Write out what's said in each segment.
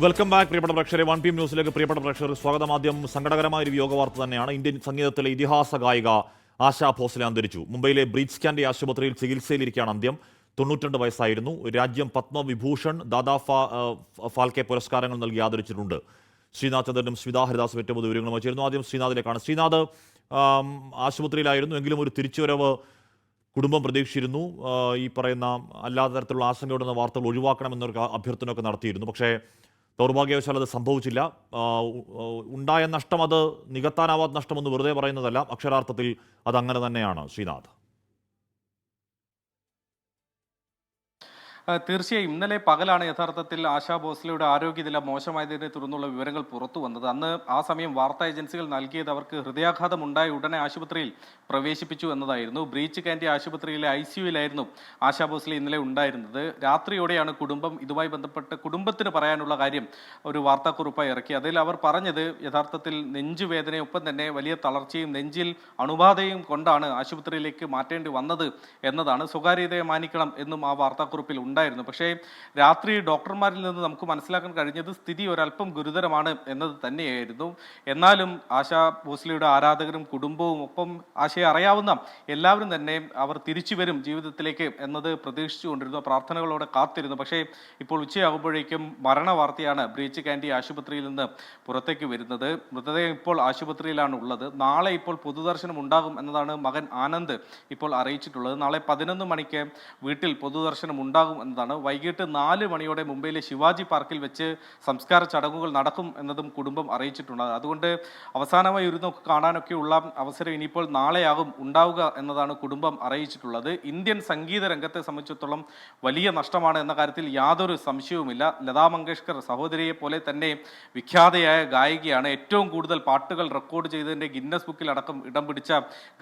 Welcome back പ്രിയപ്പെട്ട പ്രേക്ഷകരെ. 1 PM ന്യൂസിലേക്ക് പ്രിയപ്പെട്ട പ്രേക്ഷകർ സ്വാഗതം. ആദ്യം സങ്കടകരമായ ഒരു വിയോഗ വാർത്ത തന്നെയാണ്. ഇന്ത്യൻ സംഗീതത്തിലെ ഇതിഹാസ ഗായിക ആശാ ഭോസ്ലെ അന്തരിച്ചു. മുംബൈയിലെ ബ്രീച്ച് കാൻഡി ആശുപത്രിയിൽ ചികിത്സയിലിരിക്കുകയാണ് അന്ത്യം. 92 വയസ്സായിരുന്നു. രാജ്യം പത്മവിഭൂഷൺ, ദാദാ ഫാൽക്കെ പുരസ്കാരങ്ങൾ നൽകി ആദരിച്ചിട്ടുണ്ട്. ശ്രീനാഥ് ചന്ദ്രനും സ്മിത ഹരിദാസും ഏറ്റവും വിവരങ്ങളുമായി ചേരുന്നു. ആദ്യം ശ്രീനാഥിലേക്കാണ്. ശ്രീനാഥ്, ആശുപത്രിയിലായിരുന്നു എങ്കിലും ഒരു തിരിച്ചുവരവ് കുടുംബം പ്രതീക്ഷിച്ചിരുന്നു. ഈ പറയുന്ന അല്ലാത്ത തരത്തിലുള്ള ആശങ്കയോടുന്ന വാർത്തകൾ ഒഴിവാക്കണമെന്നൊരു അഭ്യർത്ഥനയൊക്കെ നടത്തിയിരുന്നു. പക്ഷേ ദൗർഭാഗ്യവശാൽ അത് സംഭവിച്ചില്ല. ഉണ്ടായ നഷ്ടം അത് നികത്താനാവാത്ത നഷ്ടമെന്ന് വെറുതെ പറയുന്നതല്ല, അക്ഷരാർത്ഥത്തിൽ അതങ്ങനെ തന്നെയാണ്. ശ്രീനാഥ്, തീർച്ചയായും ഇന്നലെ പകലാണ് യഥാർത്ഥത്തിൽ ആശാ ഭോസ്ലെയുടെ ആരോഗ്യനില മോശമായതിനെ തുടർന്നുള്ള വിവരങ്ങൾ പുറത്തു വന്നത്. അന്ന് ആ സമയം വാർത്താ ഏജൻസികൾ നൽകിയത് അവർക്ക് ഹൃദയാഘാതം ഉണ്ടായ ഉടനെ ആശുപത്രിയിൽ പ്രവേശിപ്പിച്ചു എന്നതായിരുന്നു. ബ്രീച്ച് കാൻഡി ആശുപത്രിയിലെ ICUവിലായിരുന്നു ആശാ ഭോസ്ലെ ഇന്നലെ ഉണ്ടായിരുന്നത്. രാത്രിയോടെയാണ് കുടുംബം ഇതുമായി ബന്ധപ്പെട്ട് കുടുംബത്തിന് പറയാനുള്ള കാര്യം ഒരു വാർത്താക്കുറിപ്പായി ഇറക്കി. അതിൽ അവർ പറഞ്ഞത് യഥാർത്ഥത്തിൽ നെഞ്ചുവേദനയൊപ്പം തന്നെ വലിയ തളർച്ചയും നെഞ്ചിൽ അണുബാധയും കൊണ്ടാണ് ആശുപത്രിയിലേക്ക് മാറ്റേണ്ടി വന്നത് എന്നതാണ്. സ്വകാര്യതയെ മാനിക്കണം എന്നും ആ വാർത്താക്കുറിപ്പിൽ ഉണ്ടായിരുന്നു. പക്ഷേ രാത്രി ഡോക്ടർമാരിൽ നിന്ന് നമുക്ക് മനസ്സിലാക്കാൻ കഴിഞ്ഞത് സ്ഥിതി ഒരല്പം ഗുരുതരമാണ് എന്നത് തന്നെയായിരുന്നു. എന്നാലും ആശാ ഭോസ്ലെയുടെ ആരാധകരും കുടുംബവും ഒപ്പം ആശയെ അറിയാവുന്ന എല്ലാവരും തന്നെ അവർ തിരിച്ചു വരും ജീവിതത്തിലേക്ക് എന്നത് പ്രതീക്ഷിച്ചുകൊണ്ടിരുന്നു, പ്രാർത്ഥനകളോടെ കാത്തിരുന്നു. പക്ഷേ ഇപ്പോൾ ഉച്ചയാകുമ്പോഴേക്കും മരണ വാർത്തയാണ് ബ്രീച്ച് കാൻഡി ആശുപത്രിയിൽ നിന്ന് പുറത്തേക്ക് വരുന്നത്. മൃതദേഹം ഇപ്പോൾ ആശുപത്രിയിലാണ് ഉള്ളത്. നാളെ ഇപ്പോൾ പൊതുദർശനം ഉണ്ടാകും എന്നതാണ് മകൻ ആനന്ദ് ഇപ്പോൾ അറിയിച്ചിട്ടുള്ളത്. നാളെ 11 മണിക്ക് വീട്ടിൽ പൊതുദർശനം ഉണ്ടാകും എന്നതാണ്. വൈകിട്ട് 4 മണിയോടെ മുംബൈയിലെ ശിവാജി പാർക്കിൽ വെച്ച് സംസ്കാര ചടങ്ങുകൾ നടക്കും എന്നതും കുടുംബം അറിയിച്ചിട്ടുണ്ട്. അതുകൊണ്ട് അവസാനമായി ഒരു നോക്ക് കാണാനൊക്കെയുള്ള അവസരം ഇനിയിപ്പോൾ നാളെയാകും ഉണ്ടാവുക എന്നതാണ് കുടുംബം അറിയിച്ചിട്ടുള്ളത്. ഇന്ത്യൻ സംഗീത രംഗത്തെ സംബന്ധിച്ചിടത്തോളം വലിയ നഷ്ടമാണ് എന്ന കാര്യത്തിൽ യാതൊരു സംശയവുമില്ല. ലതാ മങ്കേഷ്കർ സഹോദരിയെ പോലെ തന്നെ വിഖ്യാതയായ ഗായികയാണ്. ഏറ്റവും കൂടുതൽ പാട്ടുകൾ റെക്കോർഡ് ചെയ്തതിൻ്റെ ഗിന്നസ് ബുക്കിൽ അടക്കം ഇടം പിടിച്ച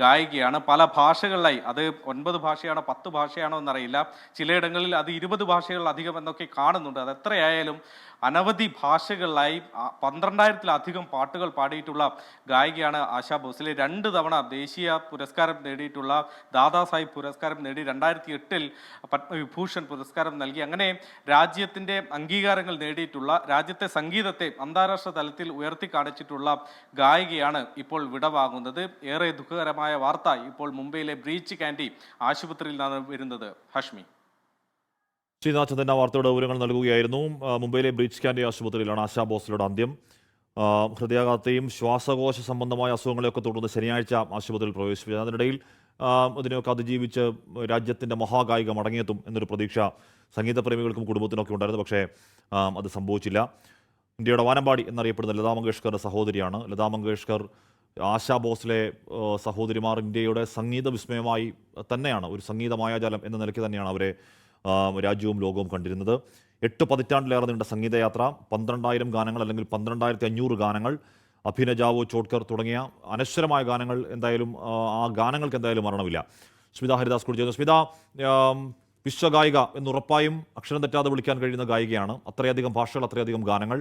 ഗായികയാണ്. പല ഭാഷകളിലായി, അത് 9 ഭാഷയാണോ 10 ഭാഷയാണോ എന്നറിയില്ല, ചിലയിടങ്ങളിൽ അത് 20 ഭാഷകളിലധികം എന്നൊക്കെ കാണുന്നുണ്ട്. അത് എത്രയായാലും അനവധി ഭാഷകളിലായി 12,000-ലധികം പാട്ടുകൾ പാടിയിട്ടുള്ള ഗായികയാണ് ആശാ ഭോസ്ലെ. 2 തവണ ദേശീയ പുരസ്കാരം നേടിയിട്ടുള്ള, ദാദാ സാഹിബ് പുരസ്കാരം നേടി, 2008-ൽ പത്മവിഭൂഷൺ പുരസ്കാരം നൽകി. അങ്ങനെ രാജ്യത്തിൻ്റെ അംഗീകാരങ്ങൾ നേടിയിട്ടുള്ള, രാജ്യത്തെ സംഗീതത്തെ അന്താരാഷ്ട്ര തലത്തിൽ ഉയർത്തി കാണിച്ചിട്ടുള്ള ഗായികയാണ് ഇപ്പോൾ വിടവാങ്ങുന്നത്. ഏറെ ദുഃഖകരമായ വാർത്ത ഇപ്പോൾ മുംബൈയിലെ ബ്രീച്ച് കാൻഡി ആശുപത്രിയിൽ നിന്നാണ് വരുന്നത്. ഹാഷ്മി. ശ്രീനാഥ് ചന്ദ്രൻ വാർത്തയുടെ വിവരങ്ങൾ നൽകുകയായിരുന്നു. മുംബൈയിലെ ബ്രീച്ച് കാൻഡി ആശുപത്രിയിലാണ് ആശാ ഭോസ്ലെയുടെ അന്ത്യം. ഹൃദയാഘാതത്തെയും ശ്വാസകോശ സംബന്ധമായ അസുഖങ്ങളെയൊക്കെ തുടർന്ന് ശനിയാഴ്ച ആശുപത്രിയിൽ പ്രവേശിപ്പിച്ചു. അതിനിടയിൽ ഇതിനെയൊക്കെ അതിജീവിച്ച് രാജ്യത്തിൻ്റെ മഹാഗായിക മടങ്ങിയെത്തും എന്നൊരു പ്രതീക്ഷ സംഗീതപ്രേമികൾക്കും കുടുംബത്തിനൊക്കെ ഉണ്ടായിരുന്നു. പക്ഷേ അത് സംഭവിച്ചില്ല. ഇന്ത്യയുടെ വാനമ്പാടി എന്നറിയപ്പെടുന്ന ലതാ മങ്കേഷ്കറുടെ സഹോദരിയാണ്. ലതാ മങ്കേഷ്കർ, ആശാ ഭോസ്ലെ സഹോദരിമാർ ഇന്ത്യയുടെ സംഗീത വിസ്മയമായി തന്നെയാണ്, ഒരു സംഗീത മായാജാലം എന്ന നിലയ്ക്ക് തന്നെയാണ് അവരെ രാജ്യവും ലോകവും കണ്ടിരുന്നത്. 8 പതിറ്റാണ്ടിലേറെ നീണ്ട സംഗീതയാത്ര, 12,000 ഗാനങ്ങൾ അല്ലെങ്കിൽ 12,500 ഗാനങ്ങൾ, അഭിനജാവോ ചോട്കർ തുടങ്ങിയ അനശ്വരമായ ഗാനങ്ങൾ. എന്തായാലും ആ ഗാനങ്ങൾക്ക് എന്തായാലും മരണമില്ല. സ്മിത ഹരിദാസ് കൂടി ചെയ്യുന്നു. സ്മിത, വിശ്വഗായിക എന്നുറപ്പായും അക്ഷരം തെറ്റാതെ വിളിക്കാൻ കഴിയുന്ന ഗായികയാണ്. അത്രയധികം ഭാഷകൾ, അത്രയധികം ഗാനങ്ങൾ.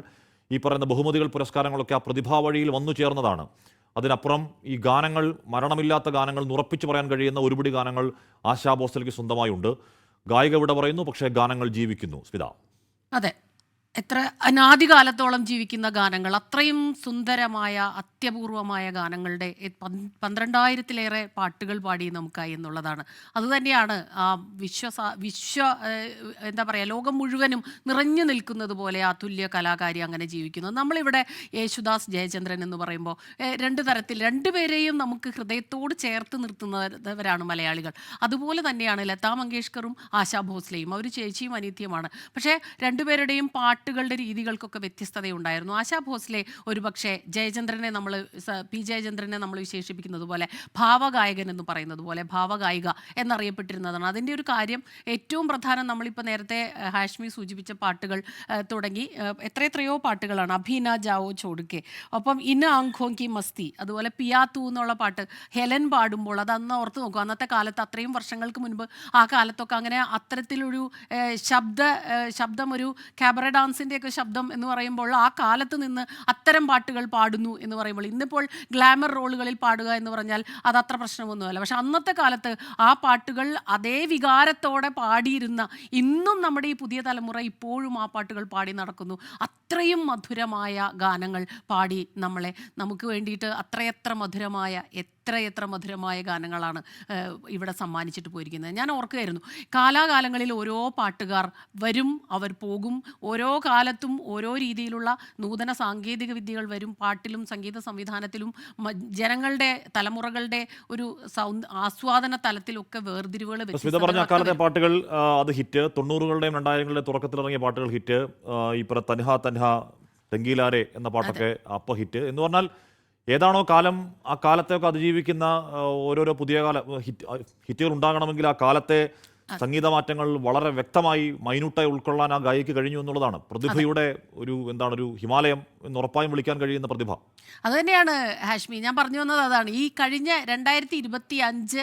ഈ പറയുന്ന ബഹുമതികൾ, പുരസ്കാരങ്ങളൊക്കെ ആ പ്രതിഭാവഴിയിൽ വന്നു ചേർന്നതാണ്. അതിനപ്പുറം ഈ ഗാനങ്ങൾ, മരണമില്ലാത്ത ഗാനങ്ങൾ ഉറപ്പിച്ചു പറയാൻ കഴിയുന്ന ഒരുപിടി ഗാനങ്ങൾ ആശാ ഭോസ്ലെക്ക് സ്വന്തമായി ഉണ്ട്. ഗായിക വിട പറയുന്നു, പക്ഷേ ഗാനങ്ങൾ ജീവിക്കുന്നു. സ്മിത, അതെ, എത്ര അനാദികാലത്തോളം ജീവിക്കുന്ന ഗാനങ്ങൾ, അത്രയും സുന്ദരമായ അത്യപൂർവമായ ഗാനങ്ങളുടെ 12,000-ലേറെ പാട്ടുകൾ പാടി നമുക്കായി എന്നുള്ളതാണ്. അതുതന്നെയാണ് എന്താ പറയുക, ലോകം മുഴുവനും നിറഞ്ഞു നിൽക്കുന്നത് പോലെ ആ തുല്യ കലാകാരി അങ്ങനെ ജീവിക്കുന്നത്. നമ്മളിവിടെ യേശുദാസ്, ജയചന്ദ്രൻ എന്ന് പറയുമ്പോൾ 2 തരത്തിൽ, 2 പേരെയും നമുക്ക് ഹൃദയത്തോട് ചേർത്ത് നിർത്തുന്നവരാണ് മലയാളികൾ. അതുപോലെ തന്നെയാണ് ലതാ മങ്കേഷ്കറും ആശാ ഭോസ്ലെയും. അവർ ചേച്ചിയും അനിത്യമാണ്. പക്ഷേ 2 പേരുടെയും പാട്ടുകളുടെ രീതികൾക്കൊക്കെ വ്യത്യസ്തതയുണ്ടായിരുന്നു. ആശാ ഭോസ്ലെ ഒരുപക്ഷെ ജയചന്ദ്രനെ പി ജയചന്ദ്രനെ നമ്മൾ വിശേഷിപ്പിക്കുന്നത് പോലെ ഭാവഗായകൻ എന്ന് പറയുന്നത് പോലെ ഭാവഗായിക എന്നറിയപ്പെട്ടിരുന്നതാണ്. അതിൻ്റെ ഒരു കാര്യം ഏറ്റവും പ്രധാനം, നമ്മളിപ്പോൾ നേരത്തെ ഹാഷ്മി സൂചിപ്പിച്ച പാട്ടുകൾ തുടങ്ങി എത്രയെത്രയോ പാട്ടുകളാണ്. അഭിന ജാവോ ചോടുക്കെ, ഒപ്പം ഇന്ന ആംഖോം കി മസ്തി, അതുപോലെ പിയാത്തു എന്നുള്ള പാട്ട് ഹെലൻ പാടുമ്പോൾ അത് അന്ന് ഓർത്ത് നോക്കും. അന്നത്തെ കാലത്ത്, അത്രയും വർഷങ്ങൾക്ക് മുൻപ്, ആ കാലത്തൊക്കെ അങ്ങനെ അത്തരത്തിലൊരു ശബ്ദം, ഒരു ക്യാബറ ഡാൻസ് ബീയോൺസിൻ്റെയൊക്കെ ശബ്ദം എന്ന് പറയുമ്പോൾ ആ കാലത്ത് നിന്ന് അത്തരം പാട്ടുകൾ പാടുന്നു എന്ന് പറയുമ്പോൾ ഇന്നിപ്പോൾ ഗ്ലാമർ റോളുകളിൽ പാടുക എന്ന് പറഞ്ഞാൽ അത് അത്ര പ്രശ്നമൊന്നുമല്ല. പക്ഷെ അന്നത്തെ കാലത്ത് ആ പാട്ടുകൾ അതേ വികാരത്തോടെ പാടിയിരുന്ന ഇന്നും നമ്മുടെ ഈ പുതിയ തലമുറ ഇപ്പോഴും ആ പാട്ടുകൾ പാടി നടക്കുന്നു. അത്രയും മധുരമായ ഗാനങ്ങൾ പാടി നമുക്ക് വേണ്ടിയിട്ട് അത്രയെത്ര മധുരമായ ഗാനങ്ങളാണ് ഇവിടെ സമ്മാനിച്ചിട്ട് പോയിരിക്കുന്നത്. ഞാൻ ഓർക്കുകയായിരുന്നു, കാലാകാലങ്ങളിൽ ഓരോ പാട്ടുകാർ വരും, അവർ പോകും. ഓരോ കാലത്തും ഓരോ രീതിയിലുള്ള നൂതന സാങ്കേതിക വിദ്യകൾ വരും. പാട്ടിലും സംഗീത സംവിധാനത്തിലും ജനങ്ങളുടെ തലമുറകളുടെ ഒരു ആസ്വാദന തലത്തിലൊക്കെ വേർതിരിവുകൾ പറഞ്ഞ അക്കാലത്തെ പാട്ടുകൾ അത് ഹിറ്റ്. 90കളുടെയും 2000കളുടെ തുടക്കത്തിലിറങ്ങിയ പാട്ടുകൾ ഹിറ്റ്. ഈ പറ തൻഹ തൻഹ തെങ്കിലാരെ എന്ന പാട്ടൊക്കെ അപ്പ ഹിറ്റ് എന്ന് പറഞ്ഞാൽ ഏതാണോ കാലം ആ കാലത്തെയൊക്കെ അതിജീവിക്കുന്ന ഓരോരോ പുതിയ കാല ഹിറ്റുകൾ ഉണ്ടാകണമെങ്കിൽ ആ കാലത്തെ സംഗീത മാറ്റങ്ങൾ വളരെ വ്യക്തമായി മൈന്യൂട്ടായി ഉൾക്കൊള്ളാൻ ആ ഗായിക്ക് കഴിഞ്ഞു എന്നുള്ളതാണ് പ്രതിഭയുടെ ഒരു ഹിമാലയം എന്ന് ഉറപ്പായും വിളിക്കാൻ കഴിയുന്ന പ്രതിഭ. അതുതന്നെയാണ് ഹാഷ്മി, ഞാൻ പറഞ്ഞു വന്നത് അതാണ്. ഈ കഴിഞ്ഞ 2025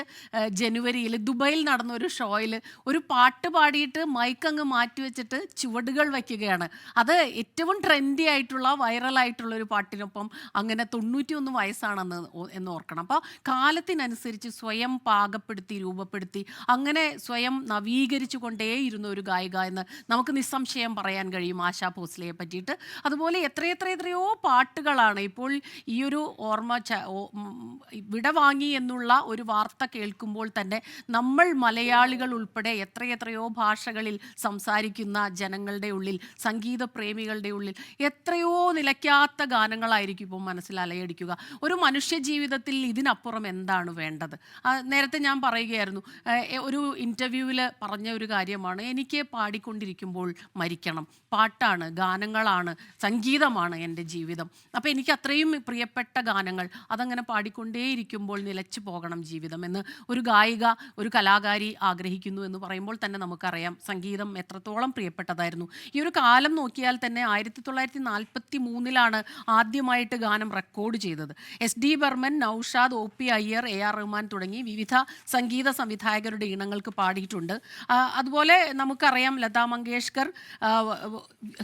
ജനുവരിയിൽ ദുബൈയിൽ നടന്ന ഒരു ഷോയിൽ ഒരു പാട്ട് പാടിയിട്ട് മൈക്കങ്ങ് മാറ്റിവെച്ചിട്ട് ചുവടുകൾ വയ്ക്കുകയാണ്. അത് ഏറ്റവും ട്രെൻഡി ആയിട്ടുള്ള വൈറലായിട്ടുള്ള ഒരു പാട്ടിനൊപ്പം അങ്ങനെ 91 വയസ്സാണെന്ന് എന്ന് ഓർക്കണം. അപ്പോൾ കാലത്തിനനുസരിച്ച് സ്വയം പാകപ്പെടുത്തി രൂപപ്പെടുത്തി അങ്ങനെ സ്വയം നവീകരിച്ചു കൊണ്ടേയിരുന്ന ഒരു ഗായിക എന്ന് നമുക്ക് നിസ്സംശയം പറയാൻ കഴിയും ആശാ ഭോസ്ലെയെ പറ്റിയിട്ട്. അതുപോലെ എത്രയോ പാട്ടുകളാണ് ഇപ്പോൾ ഈ ഒരു വിടവാങ്ങി എന്നുള്ള ഒരു വാർത്ത കേൾക്കുമ്പോൾ തന്നെ നമ്മൾ മലയാളികൾ ഉൾപ്പെടെ എത്രയോ ഭാഷകളിൽ സംസാരിക്കുന്ന ജനങ്ങളുടെ ഉള്ളിൽ, സംഗീത പ്രേമികളുടെ ഉള്ളിൽ എത്രയോ നിലയ്ക്കാത്ത ഗാനങ്ങളായിരിക്കും ഇപ്പോൾ മനസ്സിൽ അലയടിക്കുക. ഒരു മനുഷ്യ ജീവിതത്തിൽ ഇതിനപ്പുറം എന്താണ് വേണ്ടത്? നേരത്തെ ഞാൻ പറയുകയായിരുന്നു, ഒരു ഇൻ്റർവ്യൂവിൽ പറഞ്ഞ ഒരു കാര്യമാണ്, എനിക്ക് പാടിക്കൊണ്ടിരിക്കുമ്പോൾ മരിക്കണം. പാട്ടാണ്, ഗാനങ്ങളാണ്, സംഗീതമാണ് എൻ്റെ ജീവിതം. അപ്പോൾ എനിക്ക് അത്രയും പ്രിയപ്പെട്ട ഗാനങ്ങൾ അതങ്ങനെ പാടിക്കൊണ്ടേയിരിക്കുമ്പോൾ നിലച്ചു പോകണം ജീവിതം എന്ന് ഒരു ഗായിക, ഒരു കലാകാരി ആഗ്രഹിക്കുന്നു എന്ന് പറയുമ്പോൾ തന്നെ നമുക്കറിയാം സംഗീതം എത്രത്തോളം പ്രിയപ്പെട്ടതായിരുന്നു. ഈ ഒരു കാലം നോക്കിയാൽ തന്നെ 1943 ആദ്യമായിട്ട് ഗാനം റെക്കോർഡ് ചെയ്തത്. SD Barman, Naushad, OP Iyer, AR Rahman തുടങ്ങി വിവിധ സംഗീത സംവിധായകരുടെ ഈണങ്ങൾക്ക് പാടിയിട്ടുണ്ട്. അതുപോലെ നമുക്കറിയാം ലതാ മങ്കേഷ്കർ,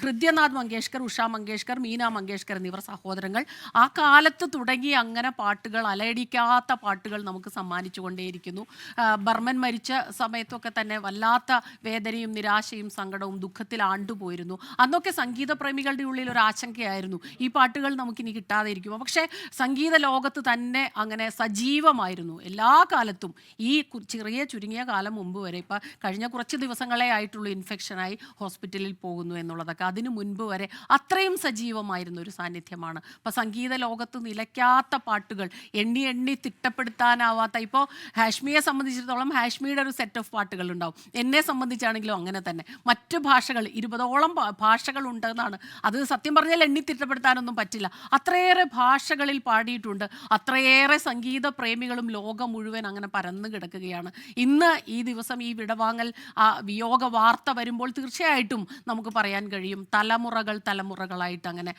ഹൃദ്യനാഥ് മങ്കേഷ്കർ, ഉഷ മങ്കേഷ്കർ, മീന മങ്കേഷ്കർ എന്നിവർ സഹോദരങ്ങൾ. ആ കാലത്ത് തുടങ്ങി അങ്ങനെ പാട്ടുകൾ, അലയടിക്കാത്ത പാട്ടുകൾ നമുക്ക് സമ്മാനിച്ചു കൊണ്ടേയിരിക്കുന്നു. ബർമൻ മരിച്ച സമയത്തൊക്കെ തന്നെ വല്ലാത്ത വേദനയും നിരാശയും സങ്കടവും ദുഃഖത്തിൽ ആണ്ടുപോയിരുന്നു. അന്നൊക്കെ സംഗീത പ്രേമികളുടെ ഉള്ളിൽ ഒരു ആശങ്കയായിരുന്നു, ഈ പാട്ടുകൾ നമുക്കിനി കിട്ടാതെ ഇരിക്കുമോ. പക്ഷേ സംഗീത ലോകത്ത് തന്നെ അങ്ങനെ സജീവമായിരുന്നു എല്ലാ കാലത്തും. ഈ ചുരുങ്ങിയ കാലം മുമ്പ് വരെ, ഇപ്പം കഴിഞ്ഞ കുറച്ച് ദിവസങ്ങളെ ആയിട്ടുള്ള ഇൻഫെക്ഷനായി ഹോസ്പിറ്റലിൽ പോകുന്നു എന്നുള്ളതൊക്കെ, അതിനു മുൻപ് വരെ അത്രയും സജീവമായിരുന്ന ഒരു സാന്നിധ്യമാണ്. അപ്പോൾ സംഗീത ലോകത്ത് നിലയ്ക്കാത്ത പാട്ടുകൾ, എണ്ണി തിട്ടപ്പെടുത്താനാവാത്ത, ഇപ്പോൾ ഹാഷ്മിയെ സംബന്ധിച്ചിടത്തോളം ഹാഷ്മിയുടെ ഒരു സെറ്റ് ഓഫ് പാട്ടുകൾ ഉണ്ടാവും. എന്നെ സംബന്ധിച്ചാണെങ്കിലും അങ്ങനെ തന്നെ. മറ്റ് ഭാഷകൾ 20ഓളം ഭാഷകളുണ്ടെന്നാണ്. അത് സത്യം പറഞ്ഞാൽ തിട്ടപ്പെടുത്താനൊന്നും പറ്റില്ല. അത്രയേറെ ഭാഷകളിൽ പാടിയിട്ടുണ്ട്. അത്രയേറെ സംഗീത പ്രേമികളും ലോകം മുഴുവൻ അങ്ങനെ പരന്നു കിടക്കുകയാണ്. ഇന്ന് ഈ ദിവസം ഈ വിടവാങ്ങൽ വിയോഗ വാർത്ത വരുമ്പോൾ തീർച്ചയായിട്ടും നമുക്ക് പറയാൻ കഴിയും, തലമുറകളായിട്ട് അങ്ങനെ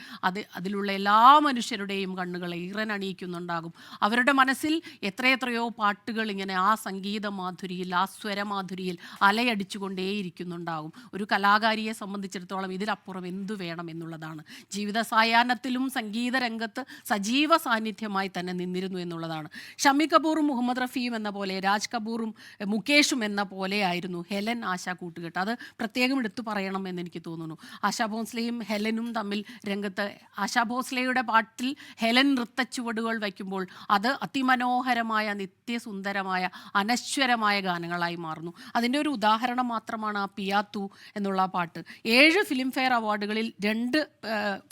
അതിലുള്ള എല്ലാ മനുഷ്യരുടെയും കണ്ണുകളെ ഈറനണിയിക്കുന്നുണ്ടാകും. അവരുടെ മനസ്സിൽ എത്രയോ പാട്ടുകൾ ഇങ്ങനെ ആ സംഗീത മാധുരിയിൽ, ആ സ്വരമാധുരിയിൽ അലയടിച്ചുകൊണ്ടേയിരിക്കുന്നുണ്ടാകും. ഒരു കലാകാരിയെ സംബന്ധിച്ചിടത്തോളം ഇതിലപ്പുറം എന്തു വേണം എന്നുള്ളതാണ്. ജീവിത സായാഹ്നത്തിലും സംഗീത രംഗത്ത് സജീവ സാന്നിധ്യമായി തന്നെ നിന്നിരുന്നു എന്നുള്ളതാണ്. ഷമി കപൂറും മുഹമ്മദ് റഫിയും എന്ന പോലെ, രാജ് കപൂറും മുകേഷും എന്ന പോലെ ആയിരുന്നു ഹെലൻ ആശാ കൂട്ടുകെട്ട്. അത് പ്രത്യേകം എടുത്തു പറയണം എന്ന് എനിക്ക് തോന്നുന്നു. ആശാ ഭോസ്ലെയും ഹെലനും തമ്മിൽ രംഗത്ത്, ആശാ ഭോസ്ലെയുടെ പാട്ടിൽ ഹെലൻ നൃത്തച്ചുവടുകൾ വയ്ക്കുമ്പോൾ അത് അതിമനോഹരമായ, നിത്യസുന്ദരമായ, അനശ്വരമായ ഗാനങ്ങളായി മാറുന്നു. അതിൻ്റെ ഒരു ഉദാഹരണം മാത്രമാണ് ആ പിയാത്തു എന്നുള്ള പാട്ട്. 7 ഫിലിം ഫെയർ അവാർഡുകളിൽ 2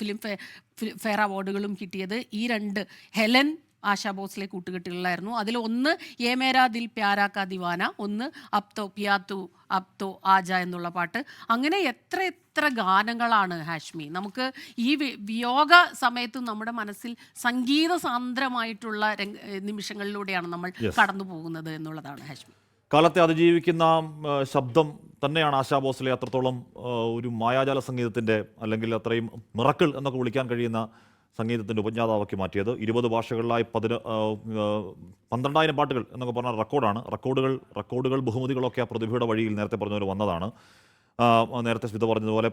ഫിലിം ഫെയർ അവാർഡുകളും കിട്ടിയത് ഈ 2 ഹെലൻ ആശാ ഭോസ്ലെ കൂട്ടുകെട്ടുകളിലായിരുന്നു. അതിൽ ഒന്ന് യേ മേരാ ദിൽ പ്യാരാ കാ ദിവാന, ഒന്ന് അബ്തോ പിയാത്തു അബ്തോ ആജ എന്നുള്ള പാട്ട്. അങ്ങനെ എത്ര ഗാനങ്ങളാണ് ഹാഷ്മി. നമുക്ക് ഈ വിയോഗ സമയത്തും നമ്മുടെ മനസ്സിൽ സംഗീത സാന്ദ്രമായിട്ടുള്ള നിമിഷങ്ങളിലൂടെയാണ് നമ്മൾ കടന്നു പോകുന്നത് എന്നുള്ളതാണ് ഹാഷ്മി. കാലത്തെ അതിജീവിക്കുന്ന ശബ്ദം തന്നെയാണ് ആശാ ഭോസ്ലെ അത്രത്തോളം ഒരു മായാജാല സംഗീതത്തിൻ്റെ, അല്ലെങ്കിൽ അത്രയും മിറക്കിൾ എന്നൊക്കെ വിളിക്കാൻ കഴിയുന്ന സംഗീതത്തിൻ്റെ ഉപജ്ഞാതാവാക്കി മാറ്റിയത്. 20 ഭാഷകളിലായി 12,000 പാട്ടുകൾ എന്നൊക്കെ പറഞ്ഞാൽ റെക്കോർഡാണ്. റെക്കോർഡുകൾ ബഹുമതികളൊക്കെ ആ പ്രതിഭയുടെ വഴിയിൽ നേരത്തെ പറഞ്ഞവർ വന്നതാണ്. നേരത്തെ സ്മിത പറഞ്ഞതുപോലെ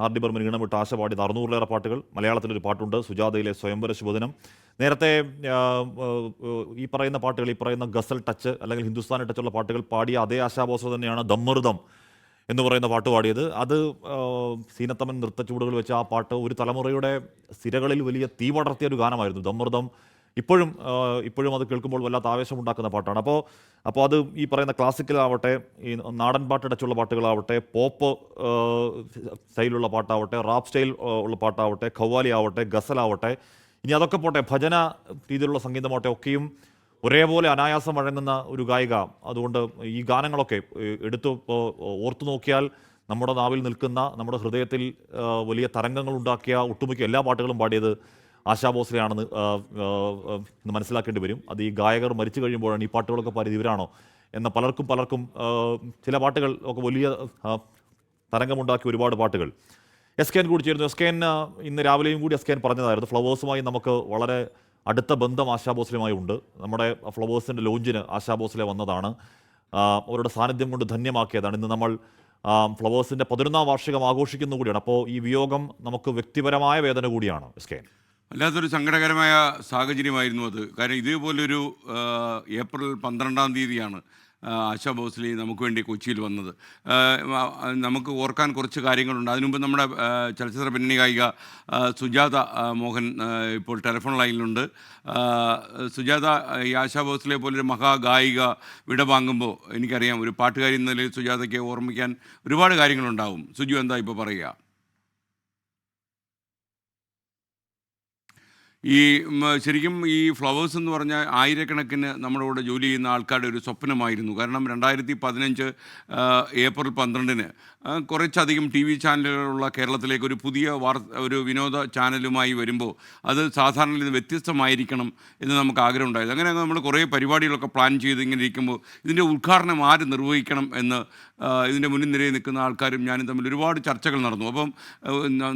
ആർ ഡി ബർമൻ ഈണം വിട്ട് ആശ പാടിയത് 600-ലേറെ പാട്ടുകൾ. മലയാളത്തിലൊരു പാട്ടുണ്ട്, സുജാതയിലെ സ്വയംവര ശുഭദിനം. നേരത്തെ ഈ പറയുന്ന പാട്ടുകൾ, ഈ പറയുന്ന ഗസൽ ടച്ച് അല്ലെങ്കിൽ ഹിന്ദുസ്ഥാനി ടച്ചുള്ള പാട്ടുകൾ പാടിയ അതേ ആശാ ഭോസ്ലെ തന്നെയാണ് ദമ്മൃതം എന്ന് പറയുന്ന പാട്ട് പാടിയത്. അത് സീനത്തമൻ നൃത്തച്ചുവടുകൾ വെച്ച ആ പാട്ട് ഒരു തലമുറയുടെ സിരകളിൽ വലിയ തീ പടർത്തിയ ഒരു ഗാനമായിരുന്നു ദമ്മൃതം. ഇപ്പോഴും അത് കേൾക്കുമ്പോൾ വല്ലാത്ത ആവേശമുണ്ടാക്കുന്ന പാട്ടാണ്. അപ്പോൾ അത് ഈ പറയുന്ന ക്ലാസിക്കലാവട്ടെ, ഈ നാടൻ പാട്ട് ടച്ചുള്ള പാട്ടുകളാവട്ടെ, പോപ്പ് സ്റ്റൈലുള്ള പാട്ടാവട്ടെ, റാപ്പ് സ്റ്റൈൽ ഉള്ള പാട്ടാവട്ടെ, ഖവാലി ആവട്ടെ, ഗസലാവട്ടെ, ഇനി അതൊക്കെ പോട്ടെ, ഭജന രീതിയിലുള്ള സംഗീതമാവട്ടെ, ഒക്കെയും ഒരേപോലെ അനായാസം വഴങ്ങുന്ന ഒരു ഗായിക. അതുകൊണ്ട് ഈ ഗാനങ്ങളൊക്കെ എടുത്തു ഓർത്തു നോക്കിയാൽ നമ്മുടെ നാവിൽ നിൽക്കുന്ന, നമ്മുടെ ഹൃദയത്തിൽ വലിയ തരംഗങ്ങൾ ഉണ്ടാക്കിയ ഒട്ടുമിക്ക എല്ലാ പാട്ടുകളും പാടിയത് ആശാ ഭോസ്ലെയാണെന്ന് ഇന്ന് മനസ്സിലാക്കേണ്ടി വരും. അത് ഈ ഗായകർ മരിച്ചു കഴിയുമ്പോഴാണ് ഈ പാട്ടുകളൊക്കെ പാടിയത് ഇവരാണോ എന്ന പലർക്കും ചില പാട്ടുകൾ ഒക്കെ വലിയ തരംഗമുണ്ടാക്കിയ ഒരുപാട് പാട്ടുകൾ. എസ് കെ എൻ കൂടി ചേരുന്നു. എസ് കെ എൻ, ഇന്ന് രാവിലെയും കൂടി എസ് കെ എൻ പറഞ്ഞതായിരുന്നു, ഫ്ലവേഴ്സുമായി നമുക്ക് വളരെ അടുത്ത ബന്ധം ആശാ ഭോസ്ലെയുമായി ഉണ്ട്. നമ്മുടെ ഫ്ലവേഴ്സിൻ്റെ ലോഞ്ചിന് ആശാ ഭോസ്ലെ വന്നതാണ്, അവരുടെ സാന്നിധ്യം കൊണ്ട് ധന്യമാക്കിയതാണ്. ഇന്ന് നമ്മൾ ഫ്ലവേഴ്സിൻ്റെ 11ാം വാർഷികം ആഘോഷിക്കുന്ന കൂടിയാണ്. അപ്പോൾ ഈ വിയോഗം നമുക്ക് വ്യക്തിപരമായ വേദന കൂടിയാണ് എസ് കെ എൻ. വല്ലാത്തൊരു സങ്കടകരമായ സാഹചര്യമായിരുന്നു അത്. കാരണം ഇതേപോലൊരു ഏപ്രിൽ 12-ാം തീയതിയാണ് ആശാ ഭോസ്ലെ നമുക്ക് വേണ്ടി കൊച്ചിയിൽ വന്നത്. നമുക്ക് ഓർക്കാൻ കുറച്ച് കാര്യങ്ങളുണ്ട്. അതിനുമുമ്പ് നമ്മുടെ ചലച്ചിത്ര പിന്നണി ഗായിക സുജാത മോഹൻ ഇപ്പോൾ ടെലിഫോൺ ലൈനിലുണ്ട്. സുജാത, ഈ ആശാ ഭോസ്ലെ പോലൊരു മഹാഗായിക വിടവാങ്ങുമ്പോൾ എനിക്കറിയാം ഒരു പാട്ടുകാരി എന്ന നിലയിൽ സുജാതയ്ക്ക് ഓർമ്മിക്കാൻ ഒരുപാട് കാര്യങ്ങളുണ്ടാവും. സുജു എന്താ ഇപ്പോൾ പറയുക? ശരിക്കും ഈ ഫ്ലവേഴ്സ് എന്ന് പറഞ്ഞാൽ ആയിരക്കണക്കിന് നമ്മുടെ കൂടെ ജോലി ചെയ്യുന്ന ആൾക്കാരുടെ ഒരു സ്വപ്നമായിരുന്നു. കാരണം 2015 ഏപ്രിൽ 12-ന് കുറച്ചധികം ടി വി ചാനലുകളുള്ള കേരളത്തിലേക്ക് ഒരു പുതിയ ഒരു വിനോദ ചാനലുമായി വരുമ്പോൾ അത് സാധാരണ ഇത് വ്യത്യസ്തമായിരിക്കണം എന്ന് നമുക്ക് ആഗ്രഹം ഉണ്ടായത്. അങ്ങനെ നമ്മൾ കുറേ പരിപാടികളൊക്കെ പ്ലാൻ ചെയ്ത് ഇങ്ങനെ ഇരിക്കുമ്പോൾ ഇതിൻ്റെ ഉദ്ഘാടനം ആര് നിർവഹിക്കണം എന്ന് ഇതിൻ്റെ മുന്നിൽ നിരയിൽ നിൽക്കുന്ന ആൾക്കാരും ഞാനും തമ്മിൽ ഒരുപാട് ചർച്ചകൾ നടന്നു. അപ്പം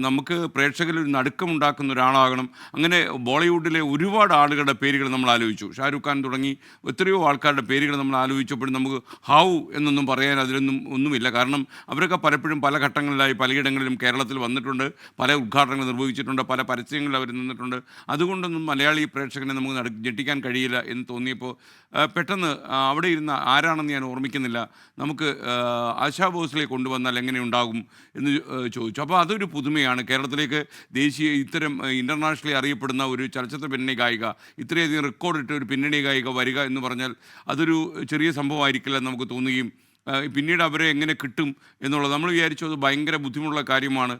നമുക്ക് പ്രേക്ഷകരിൽ ഒരു നടുക്കമുണ്ടാക്കുന്ന ഒരാളാകണം. അങ്ങനെ ബോളിവുഡിലെ ഒരുപാട് ആളുകളുടെ പേരുകൾ നമ്മൾ ആലോചിച്ചു. ഷാരൂഖ് ഖാൻ തുടങ്ങി എത്രയോ ആൾക്കാരുടെ പേരുകൾ നമ്മൾ ആലോചിച്ചപ്പോഴും നമുക്ക് ഹൗ എന്നൊന്നും പറയാൻ ഒന്നുമില്ല. കാരണം അവരൊക്കെ പലപ്പോഴും പല ഘട്ടങ്ങളിലായി പലയിടങ്ങളിലും കേരളത്തിൽ വന്നിട്ടുണ്ട്, പല ഉദ്ഘാടനങ്ങൾ നിർവഹിച്ചിട്ടുണ്ട്, പല പരസ്യങ്ങളിൽ അവർ നിന്നിട്ടുണ്ട്. അതുകൊണ്ടൊന്നും മലയാളി പ്രേക്ഷകനെ നമുക്ക് ഞെട്ടിക്കാൻ കഴിയില്ല എന്ന് തോന്നിയപ്പോൾ പെട്ടെന്ന് അവിടെ ഇരുന്ന ആരാണെന്ന് ഞാൻ ഓർമ്മിക്കുന്നില്ല, നമുക്ക് ആശാ ഭോസ്ലെ കൊണ്ടുവന്നാൽ എങ്ങനെ ഉണ്ടാകും എന്ന് ചോദിച്ചു. അപ്പോൾ അതൊരു പുതുമയാണ്. കേരളത്തിലേക്ക് ഇത്തരം ഇൻ്റർനാഷണലി അറിയപ്പെടുന്ന ഒരു ചലച്ചിത്ര പിന്നണി ഗായിക, ഇത്രയധികം റെക്കോർഡിട്ട് ഒരു പിന്നണി ഗായിക വരിക എന്ന് പറഞ്ഞാൽ അതൊരു ചെറിയ സംഭവമായിരിക്കില്ല എന്ന് നമുക്ക് തോന്നുകയും പിന്നീട് അവരെ എങ്ങനെ കിട്ടും എന്നുള്ളത് നമ്മൾ വിചാരിച്ചു അത് ഭയങ്കര ബുദ്ധിമുട്ടുള്ള കാര്യമാണ്.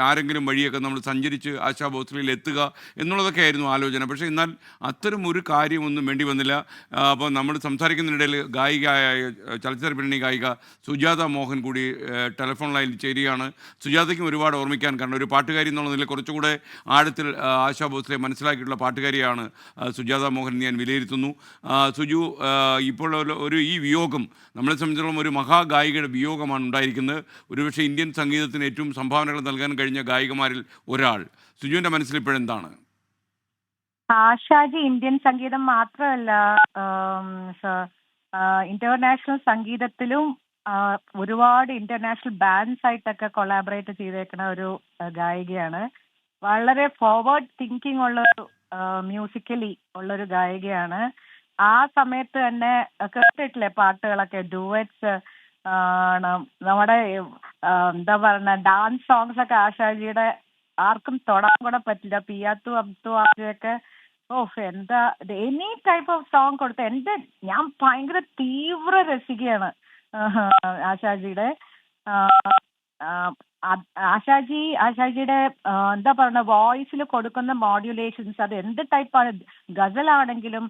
ആരെങ്കിലും വഴിയൊക്കെ നമ്മൾ സഞ്ചരിച്ച് ആശാ ഭോസ്ലെയിൽ എത്തുക എന്നുള്ളതൊക്കെ ആയിരുന്നു ആലോചന. പക്ഷേ എന്നാൽ അത്തരം ഒരു കാര്യമൊന്നും വേണ്ടി വന്നില്ല. അപ്പോൾ നമ്മൾ സംസാരിക്കുന്നതിനിടയിൽ ചലച്ചിത്ര പിന്നണി ഗായിക സുജാത മോഹൻ കൂടി ടെലിഫോൺ ലൈനിൽ ചേരുകയാണ്. സുജാതയ്ക്കും ഒരുപാട് ഓർമ്മിക്കാൻ, കാരണം ഒരു പാട്ടുകാരി എന്നുള്ള നിലയിൽ കുറച്ചുകൂടെ ആഴത്തിൽ ആശാ ഭോസ്ലെ മനസ്സിലാക്കിയിട്ടുള്ള പാട്ടുകാരിയാണ് സുജാത മോഹൻ എന്ന് ഞാൻ വിലയിരുത്തുന്നു. സുജു, ഇപ്പോൾ ഈ വിയോഗം നമ്മളെ സംബന്ധിച്ചിടത്തോളം ഒരു മഹാഗായികയുടെ വിയോഗമാണ് ഉണ്ടായിരിക്കുന്നത്. ഒരുപക്ഷെ ഇന്ത്യൻ സംഗീതത്തിന് ഏറ്റവും സംഭാവനകൾ നൽകാൻ കഴിഞ്ഞ ഗായികമാരിൽ ഒരാൾ. സുജുവിൻ്റെ മനസ്സിൽ ഇപ്പോഴെന്താണ്? ആശാജി ഇന്ത്യൻ സംഗീതം മാത്രമല്ല, ഇന്റർനാഷണൽ സംഗീതത്തിലും ഒരുപാട് ഇന്റർനാഷണൽ ബാൻഡ്സ് ആയിട്ടൊക്കെ കൊളാബറേറ്റ് ചെയ്തേക്കുന്ന ഒരു ഗായികയാണ്. വളരെ ഫോർവേഡ് തിങ്കിങ് ഉള്ള മ്യൂസിക്കലി ഉള്ളൊരു ഗായികയാണ്. ആ സമയത്ത് തന്നെ കേട്ടിട്ടില്ലേ പാട്ടുകളൊക്കെ, ഡുവറ്റ്സ്, നമ്മുടെ എന്താ പറയുക, ഡാൻസ് സോങ്സ് ഒക്കെ ആശാജിയുടെ ആർക്കും തൊടാൻ കൂടെ പറ്റില്ല. പിയാത്തു അബ്തു ആദ്യമൊക്കെ എന്താ എനി ടൈപ്പ് ഓഫ് സോങ് കൊടുത്ത ഞാൻ ഭയങ്കര തീവ്ര രസികയാണ് ആശാജിയുടെ. ആശാജിയുടെ എന്താ പറയുക, വോയിസിൽ കൊടുക്കുന്ന മോഡ്യുലേഷൻസ്, അത് എന്ത് ടൈപ്പാണ്, ഗസൽ ആണെങ്കിലും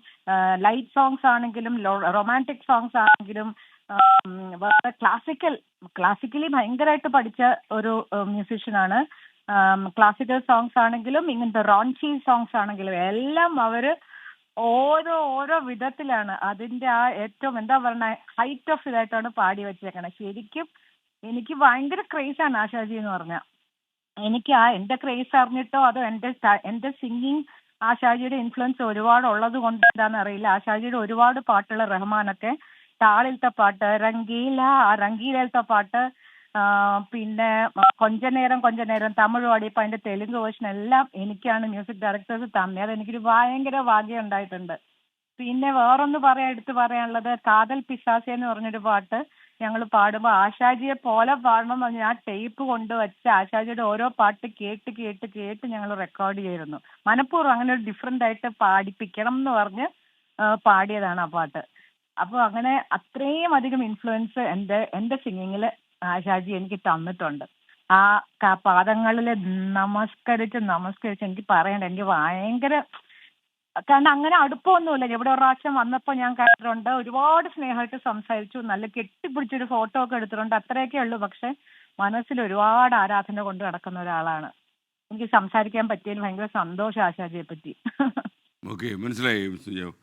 ലൈറ്റ് സോങ്സ് ആണെങ്കിലും റൊമാൻറ്റിക് സോങ്സ് ആണെങ്കിലും ക്ലാസിക്കലി ഭയങ്കരമായിട്ട് പഠിച്ച ഒരു മ്യൂസീഷ്യനാണ്. ക്ലാസിക്കൽ സോങ്സ് ആണെങ്കിലും ഇങ്ങനത്തെ റോൺചി സോങ്സ് ആണെങ്കിലും എല്ലാം അവര് ഓരോ വിധത്തിലാണ് അതിന്റെ ആ ഏറ്റവും എന്താ പറയുക ഹൈറ്റ് ഓഫ് ഇതായിട്ടാണ് പാടി വെച്ചേക്കണത്. ശരിക്കും എനിക്ക് ഭയങ്കര ക്രേസാണ് ആശാജി എന്ന് പറഞ്ഞാൽ. എനിക്ക് എന്റെ ക്രേസ് അറിഞ്ഞിട്ടോ അതോ എന്റെ സിംഗിങ് ആശാജിയുടെ ഇൻഫ്ലുവൻസ് ഒരുപാട് ഉള്ളത് കൊണ്ട് എന്താണെന്ന് അറിയില്ല. ആശാജിയുടെ ഒരുപാട് പാട്ടുകൾ, റഹ്മാനൊക്കെ താളിലത്തെ പാട്ട്, റംഗീലത്തെ പാട്ട്, പിന്നെ കൊഞ്ച നേരം തമിഴ് പാടിയപ്പോൾ അതിന്റെ തെലുങ്ക് വേർഷൻ എല്ലാം എനിക്കാണ് മ്യൂസിക് ഡയറക്ടേഴ്സ് തന്നെ. അത് എനിക്കൊരു ഭയങ്കര ഭാഗ്യം ഉണ്ടായിട്ടുണ്ട്. പിന്നെ വേറൊന്ന് എടുത്തു പറയാനുള്ളത് കാതൽ പിശാസെ എന്ന് പറഞ്ഞൊരു പാട്ട് ഞങ്ങൾ പാടുമ്പോൾ ആശാജിയെ പോലെ പാടണം എന്ന് പറഞ്ഞാൽ ആ ടേപ്പ് കൊണ്ടുവച്ച് ആശാജിയുടെ ഓരോ പാട്ട് കേട്ട് കേട്ട് കേട്ട് ഞങ്ങൾ റെക്കോർഡ് ചെയ്തിരുന്നു. മനഃപൂർവ്വം അങ്ങനെ ഒരു ഡിഫറെന്റ് ആയിട്ട് പാടിപ്പിക്കണം എന്ന് പറഞ്ഞ് പാടിയതാണ് ആ പാട്ട്. അപ്പോൾ അങ്ങനെ അത്രയും അധികം ഇൻഫ്ലുവൻസ് എന്റെ സിംഗിങ്ങിൽ ആശാജി എനിക്ക് തന്നിട്ടുണ്ട്. ആ പാദങ്ങളിൽ നമസ്കരിച്ച് എനിക്ക് പറയണ്ട, എനിക്ക് ഭയങ്കര, കാരണം അങ്ങനെ അടുപ്പമൊന്നുമില്ല. ഇവിടെ ഒരു പ്രാവശ്യം വന്നപ്പോൾ ഞാൻ കണ്ടിട്ടുണ്ട്, ഒരുപാട് സ്നേഹമായിട്ട് സംസാരിച്ചു, നല്ല കെട്ടിപ്പിടിച്ചൊരു ഫോട്ടോ ഒക്കെ എടുത്തിട്ടുണ്ട്, അത്രയൊക്കെ ഉള്ളൂ. പക്ഷെ മനസ്സിൽ ഒരുപാട് ആരാധന കൊണ്ട് നടക്കുന്ന ഒരാളാണ്. എനിക്ക് സംസാരിക്കാൻ പറ്റിയതിൽ ഭയങ്കര സന്തോഷം ആശാജിയെ പറ്റി. ഓക്കെ, മനസ്സിലായി സുജാവ്.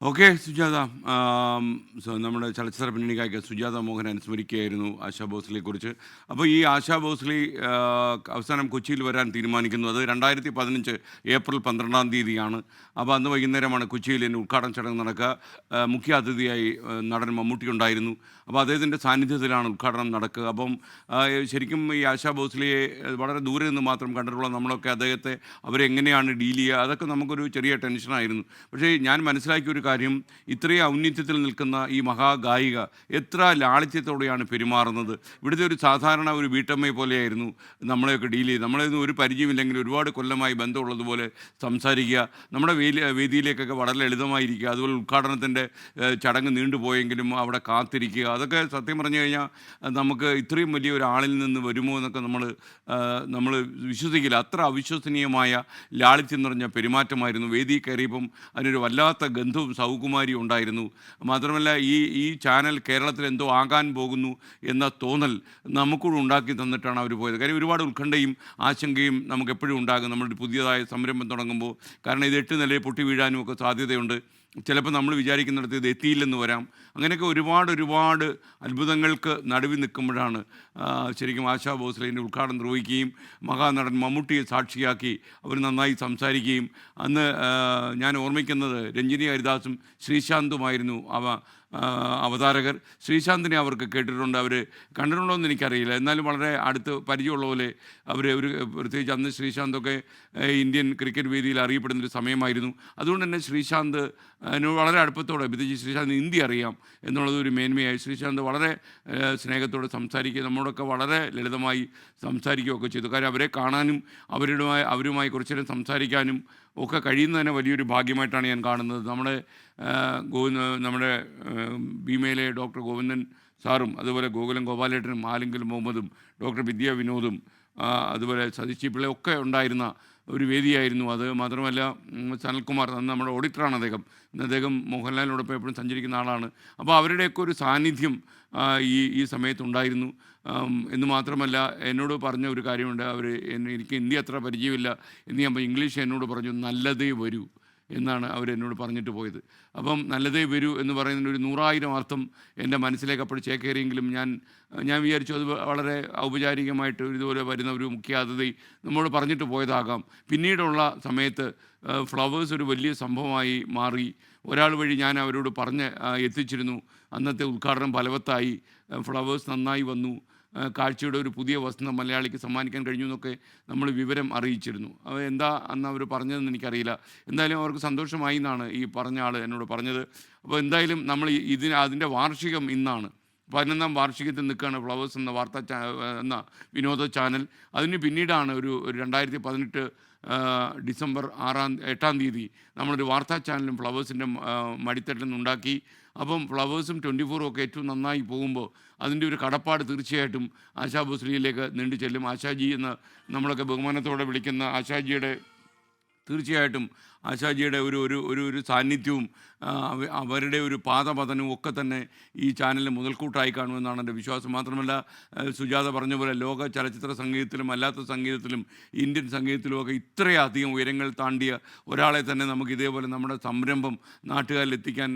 ഓക്കെ സുജാത, നമ്മുടെ ചലച്ചിത്ര പിന്നണി ഗായിക സുജാത മോഹൻ അനുസ്മരിക്കുകയായിരുന്നു ആശാ ഭോസ്ലെ കുറിച്ച്. അപ്പോൾ ഈ ആശാ ഭോസ്ലെ അവസാനം കൊച്ചിയിൽ വരാൻ തീരുമാനിക്കുന്നത് 2015 ഏപ്രിൽ 12-ാം തീയതിയാണ്. അപ്പോൾ അന്ന് വൈകുന്നേരമാണ് കൊച്ചിയിൽ ഉദ്ഘാടന ചടങ്ങ് നടക്കുക. മുഖ്യ അതിഥിയായി നടൻ മമ്മൂട്ടി ഉണ്ടായിരുന്നു. അപ്പോൾ അദ്ദേഹത്തിൻ്റെ സാന്നിധ്യത്തിലാണ് ഉദ്ഘാടനം നടക്കുക. അപ്പം ശരിക്കും ഈ ആശാ ഭോസ്ലെയെ വളരെ ദൂരെ നിന്ന് മാത്രം കണ്ടിട്ടുള്ള നമ്മളൊക്കെ അദ്ദേഹത്തെ അവരെങ്ങനെയാണ് ഡീൽ ചെയ്യുക, അതൊക്കെ നമുക്കൊരു ചെറിയ ടെൻഷനായിരുന്നു. പക്ഷേ ഞാൻ മനസ്സിലാക്കിയ ഒരു കാര്യം, ഇത്രയും ഔന്നിത്യത്തിൽ നിൽക്കുന്ന ഈ മഹാഗായിക എത്ര ലാളിത്യത്തോടെയാണ് പെരുമാറുന്നത്. ഇവിടുത്തെ ഒരു സാധാരണ ഒരു വീട്ടമ്മയെ പോലെയായിരുന്നു നമ്മളെയൊക്കെ ഡീൽ ചെയ്ത്. നമ്മളൊന്നും ഒരു പരിചയമില്ലെങ്കിൽ ഒരുപാട് കൊല്ലമായി ബന്ധമുള്ളതുപോലെ സംസാരിക്കുക, നമ്മുടെ വേദിയിലേക്കൊക്കെ വളരെ ലളിതമായിരിക്കുക, അതുപോലെ ഉദ്ഘാടനത്തിൻ്റെ ചടങ്ങ് നീണ്ടുപോയെങ്കിലും അവിടെ കാത്തിരിക്കുക, അതൊക്കെ സത്യം പറഞ്ഞു കഴിഞ്ഞാൽ നമുക്ക് ഇത്രയും വലിയ ഒരാളിൽ നിന്ന് വരുമോ എന്നൊക്കെ നമ്മൾ വിശ്വസിക്കില്ല. അത്ര അവിശ്വസനീയമായ ലാളിത്യം നിറഞ്ഞ പെരുമാറ്റമായിരുന്നു. വേദി കയറിയപ്പം അതിനൊരു വല്ലാത്ത ഗന്ധവും സൗകുമാരിയും ഉണ്ടായിരുന്നു. മാത്രമല്ല ഈ ചാനൽ കേരളത്തിൽ എന്തോ ആകാൻ പോകുന്നു എന്ന തോന്നൽ നമുക്കൂടെ ഉണ്ടാക്കി തന്നിട്ടാണ് അവർ പോയത്. കാര്യം ഒരുപാട് ഉത്കണ്ഠയും ആശങ്കയും നമുക്ക് എപ്പോഴും ഉണ്ടാകും നമ്മളൊരു പുതിയതായ സംരംഭം തുടങ്ങുമ്പോൾ. കാരണം ഇത് 8 നിലയിൽ പൊട്ടി വീഴാനും ഒക്കെ സാധ്യതയുണ്ട്. ചിലപ്പോൾ നമ്മൾ വിചാരിക്കുന്നിടത്ത് ഇത് എത്തിയില്ലെന്ന് വരാം. അങ്ങനെയൊക്കെ ഒരുപാട് അത്ഭുതങ്ങൾക്ക് നടുവിൽ നിൽക്കുമ്പോഴാണ് ശരിക്കും ആശാ ഭോസ്ലെൻ്റെ ഉദ്ഘാടനം നിർവഹിക്കുകയും മഹാനടൻ മമ്മൂട്ടിയെ സാക്ഷിയാക്കി അവർ നന്നായി സംസാരിക്കുകയും അന്ന് ഞാൻ ഓർമ്മിക്കുന്നത് രഞ്ജിനി ഹരിദാസും ശ്രീശാന്തുമായിരുന്നു അവതാരകർ. ശ്രീശാന്തിനെ അവർക്ക് കേട്ടിട്ടുണ്ട്, അവർ കണ്ടിട്ടുണ്ടോ എന്ന് എനിക്കറിയില്ല, എന്നാലും വളരെ അടുത്ത് പരിചയമുള്ള പോലെ അവർ പ്രത്യേകിച്ച് അന്ന് ശ്രീശാന്തൊക്കെ ഇന്ത്യൻ ക്രിക്കറ്റ് വേദിയിൽ അറിയപ്പെടുന്നൊരു സമയമായിരുന്നു. അതുകൊണ്ട് തന്നെ ശ്രീശാന്ത് വളരെ അടുപ്പത്തോടെ, പ്രത്യേകിച്ച് ശ്രീശാന്ത് ഹിന്ദി അറിയാം എന്നുള്ളത് ഒരു മേന്മയായി. ശ്രീശാന്ത് വളരെ സ്നേഹത്തോടെ സംസാരിക്കുക, നമ്മളോടൊക്കെ വളരെ ലളിതമായി സംസാരിക്കുകയൊക്കെ ചെയ്തു. കാര്യം അവരെ കാണാനും അവരുമായി കുറച്ചു നേരം സംസാരിക്കാനും ഒക്കെ കഴിയുന്നതന്നെ വലിയൊരു ഭാഗ്യമായിട്ടാണ് ഞാൻ കാണുന്നത്. നമ്മുടെ ഭീമയിലെ ഡോക്ടർ ഗോവിന്ദൻ സാറും അതുപോലെ ഗോകുലം ഗോപാലേട്ടനും ആലിംഗൽ മുഹമ്മദും ഡോക്ടർ വിദ്യ വിനോദും അതുപോലെ സതീഷ് പിള്ള ഒക്കെ ഉണ്ടായിരുന്ന ഒരു വേദിയായിരുന്നു അത്. മാത്രമല്ല സനൽകുമാർ, അന്ന് നമ്മുടെ ഓഡിറ്ററാണ് അദ്ദേഹം, അദ്ദേഹം മോഹൻലാലിനോടൊപ്പം എപ്പോഴും സഞ്ചരിക്കുന്ന ആളാണ്. അപ്പോൾ അവരുടെയൊക്കെ ഒരു സാന്നിധ്യം ഈ സമയത്തുണ്ടായിരുന്നു. എന്ന് മാത്രമല്ല എന്നോട് പറഞ്ഞ ഒരു കാര്യമുണ്ട്, എനിക്ക് ഹിന്ദി അത്ര പരിചയമില്ല എന്ന് ഞാൻ ഇംഗ്ലീഷ് എന്നോട് പറഞ്ഞു നല്ലതേ വരൂ എന്നാണ് അവരെന്നോട് പറഞ്ഞിട്ട് പോയത്. അപ്പം നല്ലതേ വരൂ എന്ന് പറയുന്നതിന് ഒരു 100,000 അർത്ഥം എൻ്റെ മനസ്സിലേക്ക് അപ്പോൾ ചേക്കേറിയെങ്കിലും ഞാൻ വിചാരിച്ചു അത് വളരെ ഔപചാരികമായിട്ട് ഇതുപോലെ വരുന്ന ഒരു മുഖ്യ അതിഥി നമ്മോട് പറഞ്ഞിട്ട് പോയതാകാം. പിന്നീടുള്ള സമയത്ത് ഫ്ലവേഴ്സ് ഒരു വലിയ സംഭവമായി മാറി. ഒരാൾ വഴി ഞാൻ അവരോട് എത്തിച്ചിരുന്നു. അന്നത്തെ ഉദ്ഘാടനം ഫലവത്തായി, ഫ്ലവേഴ്സ് നന്നായി വന്നു, കാഴ്ചയുടെ ഒരു പുതിയ വസന്തം മലയാളിക്ക് സമ്മാനിക്കാൻ കഴിഞ്ഞു എന്നൊക്കെ നമ്മൾ വിവരം അറിയിച്ചിരുന്നു. എന്താ അന്ന് അവർ പറഞ്ഞതെന്ന് എനിക്കറിയില്ല. എന്തായാലും അവർക്ക് സന്തോഷമായി എന്നാണ് ഈ പറഞ്ഞ ആൾ എന്നോട് പറഞ്ഞത്. അപ്പോൾ എന്തായാലും നമ്മൾ അതിൻ്റെ വാർഷികം ഇന്നാണ്, 11ാം വാർഷികത്തിൽ നിൽക്കുകയാണ് ഫ്ലവേഴ്സ് എന്ന വിനോദ ചാനൽ. അതിന് പിന്നീടാണ് ഒരു 2018 ഡിസംബർ 8-ാം തീയതി നമ്മളൊരു വാർത്താ ചാനലും ഫ്ലവേഴ്സിൻ്റെ മടിത്തട്ടിൽ നിന്നുണ്ടാക്കി. അപ്പം ഫ്ലവേഴ്സും 24 ഒക്കെ ഏറ്റവും നന്നായി പോകുമ്പോൾ അതിൻ്റെ ഒരു കടപ്പാട് തീർച്ചയായിട്ടും ആശാ ഭോസ്ലെയിലേക്ക് നീണ്ടു ചെല്ലും. ആശാജി എന്ന് നമ്മളൊക്കെ ബഹുമാനത്തോടെ വിളിക്കുന്ന ആശാജിയുടെ തീർച്ചയായിട്ടും ആശാജിയുടെ ഒരു സാന്നിധ്യവും അവരുടെ ഒരു പാദപതനവും ഒക്കെ തന്നെ ഈ ചാനലിന് മുതൽക്കൂട്ടായി കാണുമെന്നാണ് എൻ്റെ വിശ്വാസം. മാത്രമല്ല സുജാത പറഞ്ഞ പോലെ ലോക ചലച്ചിത്ര സംഗീതത്തിലും അല്ലാത്ത സംഗീതത്തിലും ഇന്ത്യൻ സംഗീതത്തിലുമൊക്കെ ഇത്രയധികം ഉയരങ്ങൾ താണ്ടിയ ഒരാളെ തന്നെ നമുക്ക് ഇതേപോലെ നമ്മുടെ സംരംഭം നാട്ടുകാരിൽ എത്തിക്കാൻ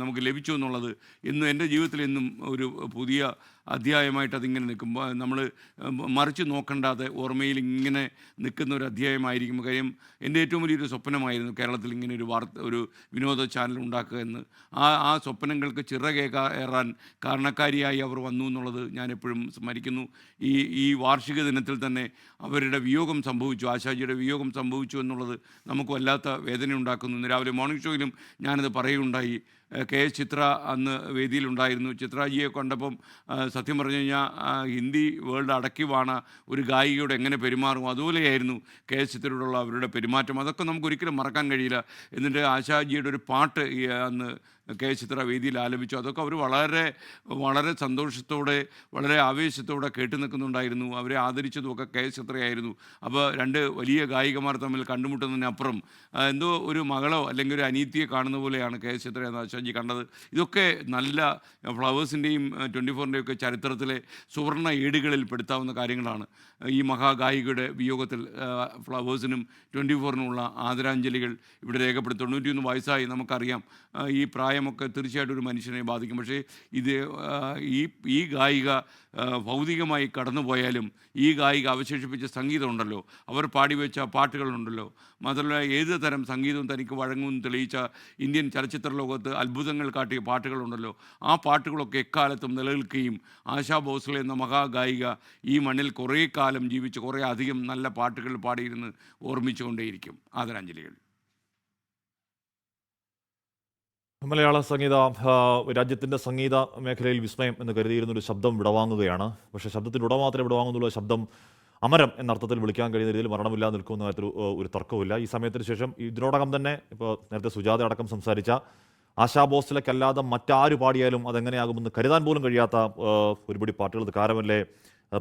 നമുക്ക് ലഭിച്ചു എന്നുള്ളത് ഇന്നും എൻ്റെ ജീവിതത്തിൽ എന്നും ഒരു പുതിയ അധ്യായമായിട്ട് അതിങ്ങനെ നിൽക്കുമ്പോൾ നമ്മൾ മറിച്ച് നോക്കണ്ടാതെ ഓർമ്മയിൽ ഇങ്ങനെ നിൽക്കുന്ന ഒരു അധ്യായമായിരിക്കും. കാര്യം എൻ്റെ ഏറ്റവും വലിയൊരു സ്വപ്നമായിരുന്നു കേരളത്തിൽ ഇങ്ങനെ ഒരു വിനോദ ചാനൽ ഉണ്ടാക്കുക എന്ന്. ആ സ്വപ്നങ്ങൾക്ക് ചിറകേറാൻ കാരണക്കാരിയായി അവർ വന്നു എന്നുള്ളത് ഞാൻ എപ്പോഴും സ്മരിക്കുന്നു. ഈ വാർഷിക ദിനത്തിൽ തന്നെ അവരുടെ വിയോഗം സംഭവിച്ചു, ആശാജിയുടെ വിയോഗം സംഭവിച്ചു എന്നുള്ളത് നമുക്ക് വല്ലാത്ത വേദന ഉണ്ടാക്കുന്നു. ഇന്ന് രാവിലെ മോർണിംഗ് ഷോയിലും ഞാനത് പറയുകയുണ്ടായി. KS ചിത്ര അന്ന് വേദിയിലുണ്ടായിരുന്നു. ചിത്രാജിയെ കണ്ടപ്പം സത്യം പറഞ്ഞു കഴിഞ്ഞാൽ ഹിന്ദി വേൾഡ് അടക്കി വാണ ഒരു ഗായികയോട് എങ്ങനെ പെരുമാറും അതുപോലെയായിരുന്നു KS ചിത്രയോടുള്ള അവരുടെ പെരുമാറ്റം. അതൊക്കെ നമുക്കൊരിക്കലും മറക്കാൻ കഴിയില്ല. എന്നിട്ട് ആശാജിയുടെ ഒരു പാട്ട് അന്ന് KS ചിത്ര വേദിയിൽ ആലപിച്ചു. അതൊക്കെ അവർ വളരെ വളരെ സന്തോഷത്തോടെ വളരെ ആവേശത്തോടെ കേട്ടു നിൽക്കുന്നുണ്ടായിരുന്നു. അവരെ ആദരിച്ചതുമൊക്കെ KS ചിത്രയായിരുന്നു. അപ്പോൾ രണ്ട് വലിയ ഗായികമാർ തമ്മിൽ കണ്ടുമുട്ടുന്നതിനപ്പുറം എന്തോ ഒരു മകളോ അല്ലെങ്കിൽ ഒരു അനീതിയെ കാണുന്ന പോലെയാണ് KS ചിത്ര എന്ന ആശാജി കണ്ടത്. ഇതൊക്കെ നല്ല ഫ്ലവേഴ്സിൻ്റെയും 24-ൻ്റെയും ഒക്കെ ചരിത്രത്തിലെ സുവർണ്ണ ഏടുകളിൽ പെടുത്താവുന്ന കാര്യങ്ങളാണ്. ഈ മഹാഗായികയുടെ വിയോഗത്തിൽ ഫ്ലവേഴ്സിനും 24-നുള്ള ആദരാഞ്ജലികൾ ഇവിടെ രേഖപ്പെടുത്തി. 91 വയസ്സായി നമുക്കറിയാം. ഈ പ്രായമൊക്കെ തീർച്ചയായിട്ടും ഒരു മനുഷ്യനെ ബാധിക്കും. പക്ഷേ ഈ ഗായിക ഭൗതികമായി കടന്നുപോയാലും ഈ ഗായിക അവശേഷിപ്പിച്ച സംഗീതമുണ്ടല്ലോ, അവർ പാടിവെച്ച പാട്ടുകളുണ്ടല്ലോ, മാത്രമല്ല ഏത് തരം സംഗീതവും തനിക്ക് വഴങ്ങുമെന്ന് തെളിയിച്ച ഇന്ത്യൻ ചലച്ചിത്ര ലോകത്ത് അത്ഭുതങ്ങൾ കാട്ടിയ പാട്ടുകളുണ്ടല്ലോ, ആ പാട്ടുകളൊക്കെ എക്കാലത്തും നിലനിൽക്കുകയും ആശാ ഭോസ്ലെ എന്ന മഹാഗായിക ഈ മണ്ണിൽ കുറേ കാലം ജീവിച്ച് കുറേ അധികം നല്ല പാട്ടുകൾ പാടിയിരുന്ന് ഓർമ്മിച്ചുകൊണ്ടേയിരിക്കും. ആദരാഞ്ജലികൾ. മലയാള സംഗീത രാജ്യത്തിൻ്റെ സംഗീത മേഖലയിൽ വിസ്മയം എന്ന് കരുതിയിരുന്നൊരു ശബ്ദം വിടവാങ്ങുകയാണ്. പക്ഷേ ശബ്ദത്തിൻ്റെ ഉട മാത്രമേ വിടവാങ്ങുന്നുള്ളൂ. ശബ്ദം അമരം എന്നർത്ഥത്തിൽ വിളിക്കാൻ കഴിയുന്ന രീതിയിൽ മരണമില്ലാതെ നിൽക്കുന്ന കാര്യത്തിൽ ഒരു തർക്കവുമില്ല. ഈ സമയത്തിന് ശേഷം ഇതിനോടകം തന്നെ ഇപ്പോൾ നേരത്തെ സുജാത അടക്കം സംസാരിച്ച ആശാ ഭോസ്ലെക്കല്ലാതെ മറ്റാര് പാടിയാലും അതെങ്ങനെയാകുമെന്ന് കരുതാൻ പോലും കഴിയാത്ത ഒരുപടി പാട്ടുകൾ. കാരമല്ലേ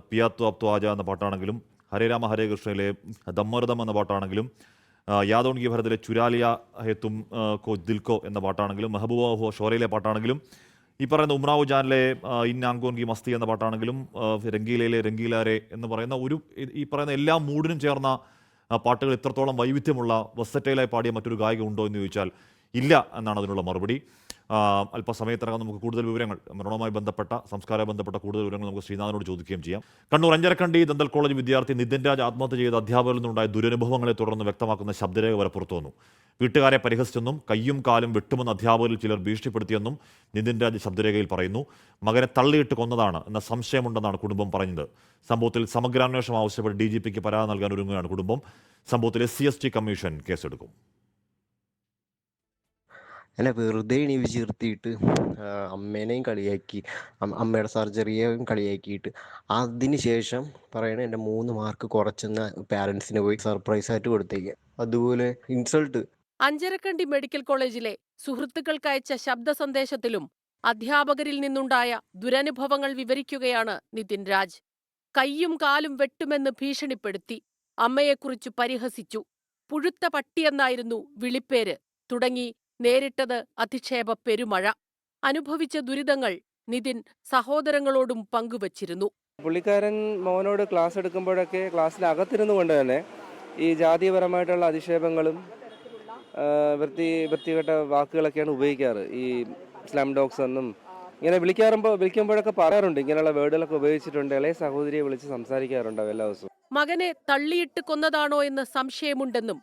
പിയാത്തു അപ്തു ആജ എന്ന പാട്ടാണെങ്കിലും, ഹരേ രാമ ഹരേ കൃഷ്ണയിലെ ദമ്മർദം എന്ന പാട്ടാണെങ്കിലും, യാദോൺഗി ഭരതിലെ ചുരാലിയ ഹേത്തും കോ ദിൽക്കോ എന്ന പാട്ടാണെങ്കിലും, മെഹബൂബ ഹോ ഷോറയിലെ പാട്ടാണെങ്കിലും, ഈ പറയുന്ന ഉമ്രാവു ജാനിലെ ഇൻ ആങ്കോൻഗി മസ്തി എന്ന പാട്ടാണെങ്കിലും, രംഗീലയിലെ രംഗീലാരെ എന്ന് പറയുന്ന ഈ പറയുന്ന എല്ലാ മൂഡിനും ചേർന്ന പാട്ടുകൾ ഇത്രത്തോളം വൈവിധ്യമുള്ള വെർസറ്റൈലായി പാടിയ മറ്റൊരു ഗായിക ഉണ്ടോ എന്ന് ചോദിച്ചാൽ ഇല്ല എന്നാണ് അതിനുള്ള മറുപടി. അല്പസമയത്തിനകം നമുക്ക് കൂടുതൽ വിവരങ്ങൾ മരണവുമായി ബന്ധപ്പെട്ട സംസ്കാരവുമായി ബന്ധപ്പെട്ട കൂടുതൽ വിവരങ്ങൾ നമുക്ക് ശ്രീനാഥനോട് ചോദിക്കുകയും ചെയ്യാം. കണ്ണൂർ അഞ്ചരക്കണ്ടി ദന്തൽ കോളേജ് വിദ്യാർത്ഥി നിതിൻ രാജ് ആത്മഹത്യ ചെയ്ത അധ്യാപകരിൽ നിന്നുണ്ടായ ദുരനുഭവങ്ങളെ തുടർന്ന് വ്യക്തമാക്കുന്ന ശബ്ദരേഖ വരെ പുറത്തു വന്നു. വീട്ടുകാരെ പരിഹസിച്ചെന്നും കയ്യും കാലും വെട്ടുമെന്ന് അധ്യാപകരിൽ ചിലർ ഭീഷണിപ്പെടുത്തിയെന്നും നിതിൻ രാജ് ശബ്ദരേഖയിൽ പറയുന്നു. മകനെ തള്ളിയിട്ട് കൊന്നതാണ് എന്ന സംശയമുണ്ടെന്നാണ് കുടുംബം പറഞ്ഞത്. സംഭവത്തിൽ സമഗ്രാന്വേഷണം ആവശ്യപ്പെട്ട് DGPക്ക് പരാതി നൽകാൻ ഒരുങ്ങുകയാണ് കുടുംബം. സംഭവത്തിൽ SC/ST കമ്മീഷൻ കേസെടുക്കും. എന്നെ വെറുതെ എണീപ്പിച്ച് നിർത്തിയിട്ട് അമ്മേനെയും കളിയാക്കി, അമ്മയുടെ സർജറിയെയും കളിയാക്കിയിട്ട് അതിന് ശേഷം പറയണ എൻ്റെ 3 മാർക്ക് കുറച്ചെന്ന് പാരൻസിന് പോയി സർപ്രൈസ് ആയിട്ട് കൊടുത്തേക്കുക. അതുപോലെ ഇൻസൾട്ട്. അഞ്ചരക്കണ്ടി മെഡിക്കൽ കോളേജിലെ സുഹൃത്തുക്കൾക്കയച്ച ശബ്ദ സന്ദേശത്തിലും അധ്യാപകരിൽ നിന്നുണ്ടായ ദുരനുഭവങ്ങൾ വിവരിക്കുകയാണ് നിതിൻ രാജ്. കയ്യും കാലും വെട്ടുമെന്ന് ഭീഷണിപ്പെടുത്തി, അമ്മയെക്കുറിച്ച് പരിഹസിച്ചു, പുഴുത്ത പട്ടിയെന്നായിരുന്നു വിളിപ്പേര് തുടങ്ങി നേരിട്ടത് അധിക്ഷേപ പെരുമഴ. അനുഭവിച്ച ദുരിതങ്ങൾ നിതിൻ സഹോദരങ്ങളോടും പങ്കുവച്ചിരുന്നു. പുള്ളിക്കാരൻ മോനോട് ക്ലാസ് എടുക്കുമ്പോഴൊക്കെ ക്ലാസ്സിനകത്തിരുന്നു കൊണ്ട് തന്നെ ഈ ജാതീയപരമായിട്ടുള്ള അധിക്ഷേപങ്ങളും വൃത്തികെട്ട വാക്കുകളൊക്കെയാണ് ഉപയോഗിക്കാറ്. ഈ സ്ലം ഡോഗ്സ് എന്നും ഇങ്ങനെ വിളിക്കുമ്പോഴൊക്കെ പറയാറുണ്ട്. ഇങ്ങനെയുള്ള വേർഡുകളൊക്കെ ഉപയോഗിച്ചിട്ടുണ്ട്. ഇളയ സഹോദരിയെ വിളിച്ച് സംസാരിക്കാറുണ്ട് എല്ലാ ദിവസവും. മകനെ തള്ളിയിട്ട് കൊന്നതാണോ എന്ന് സംശയമുണ്ടെന്നും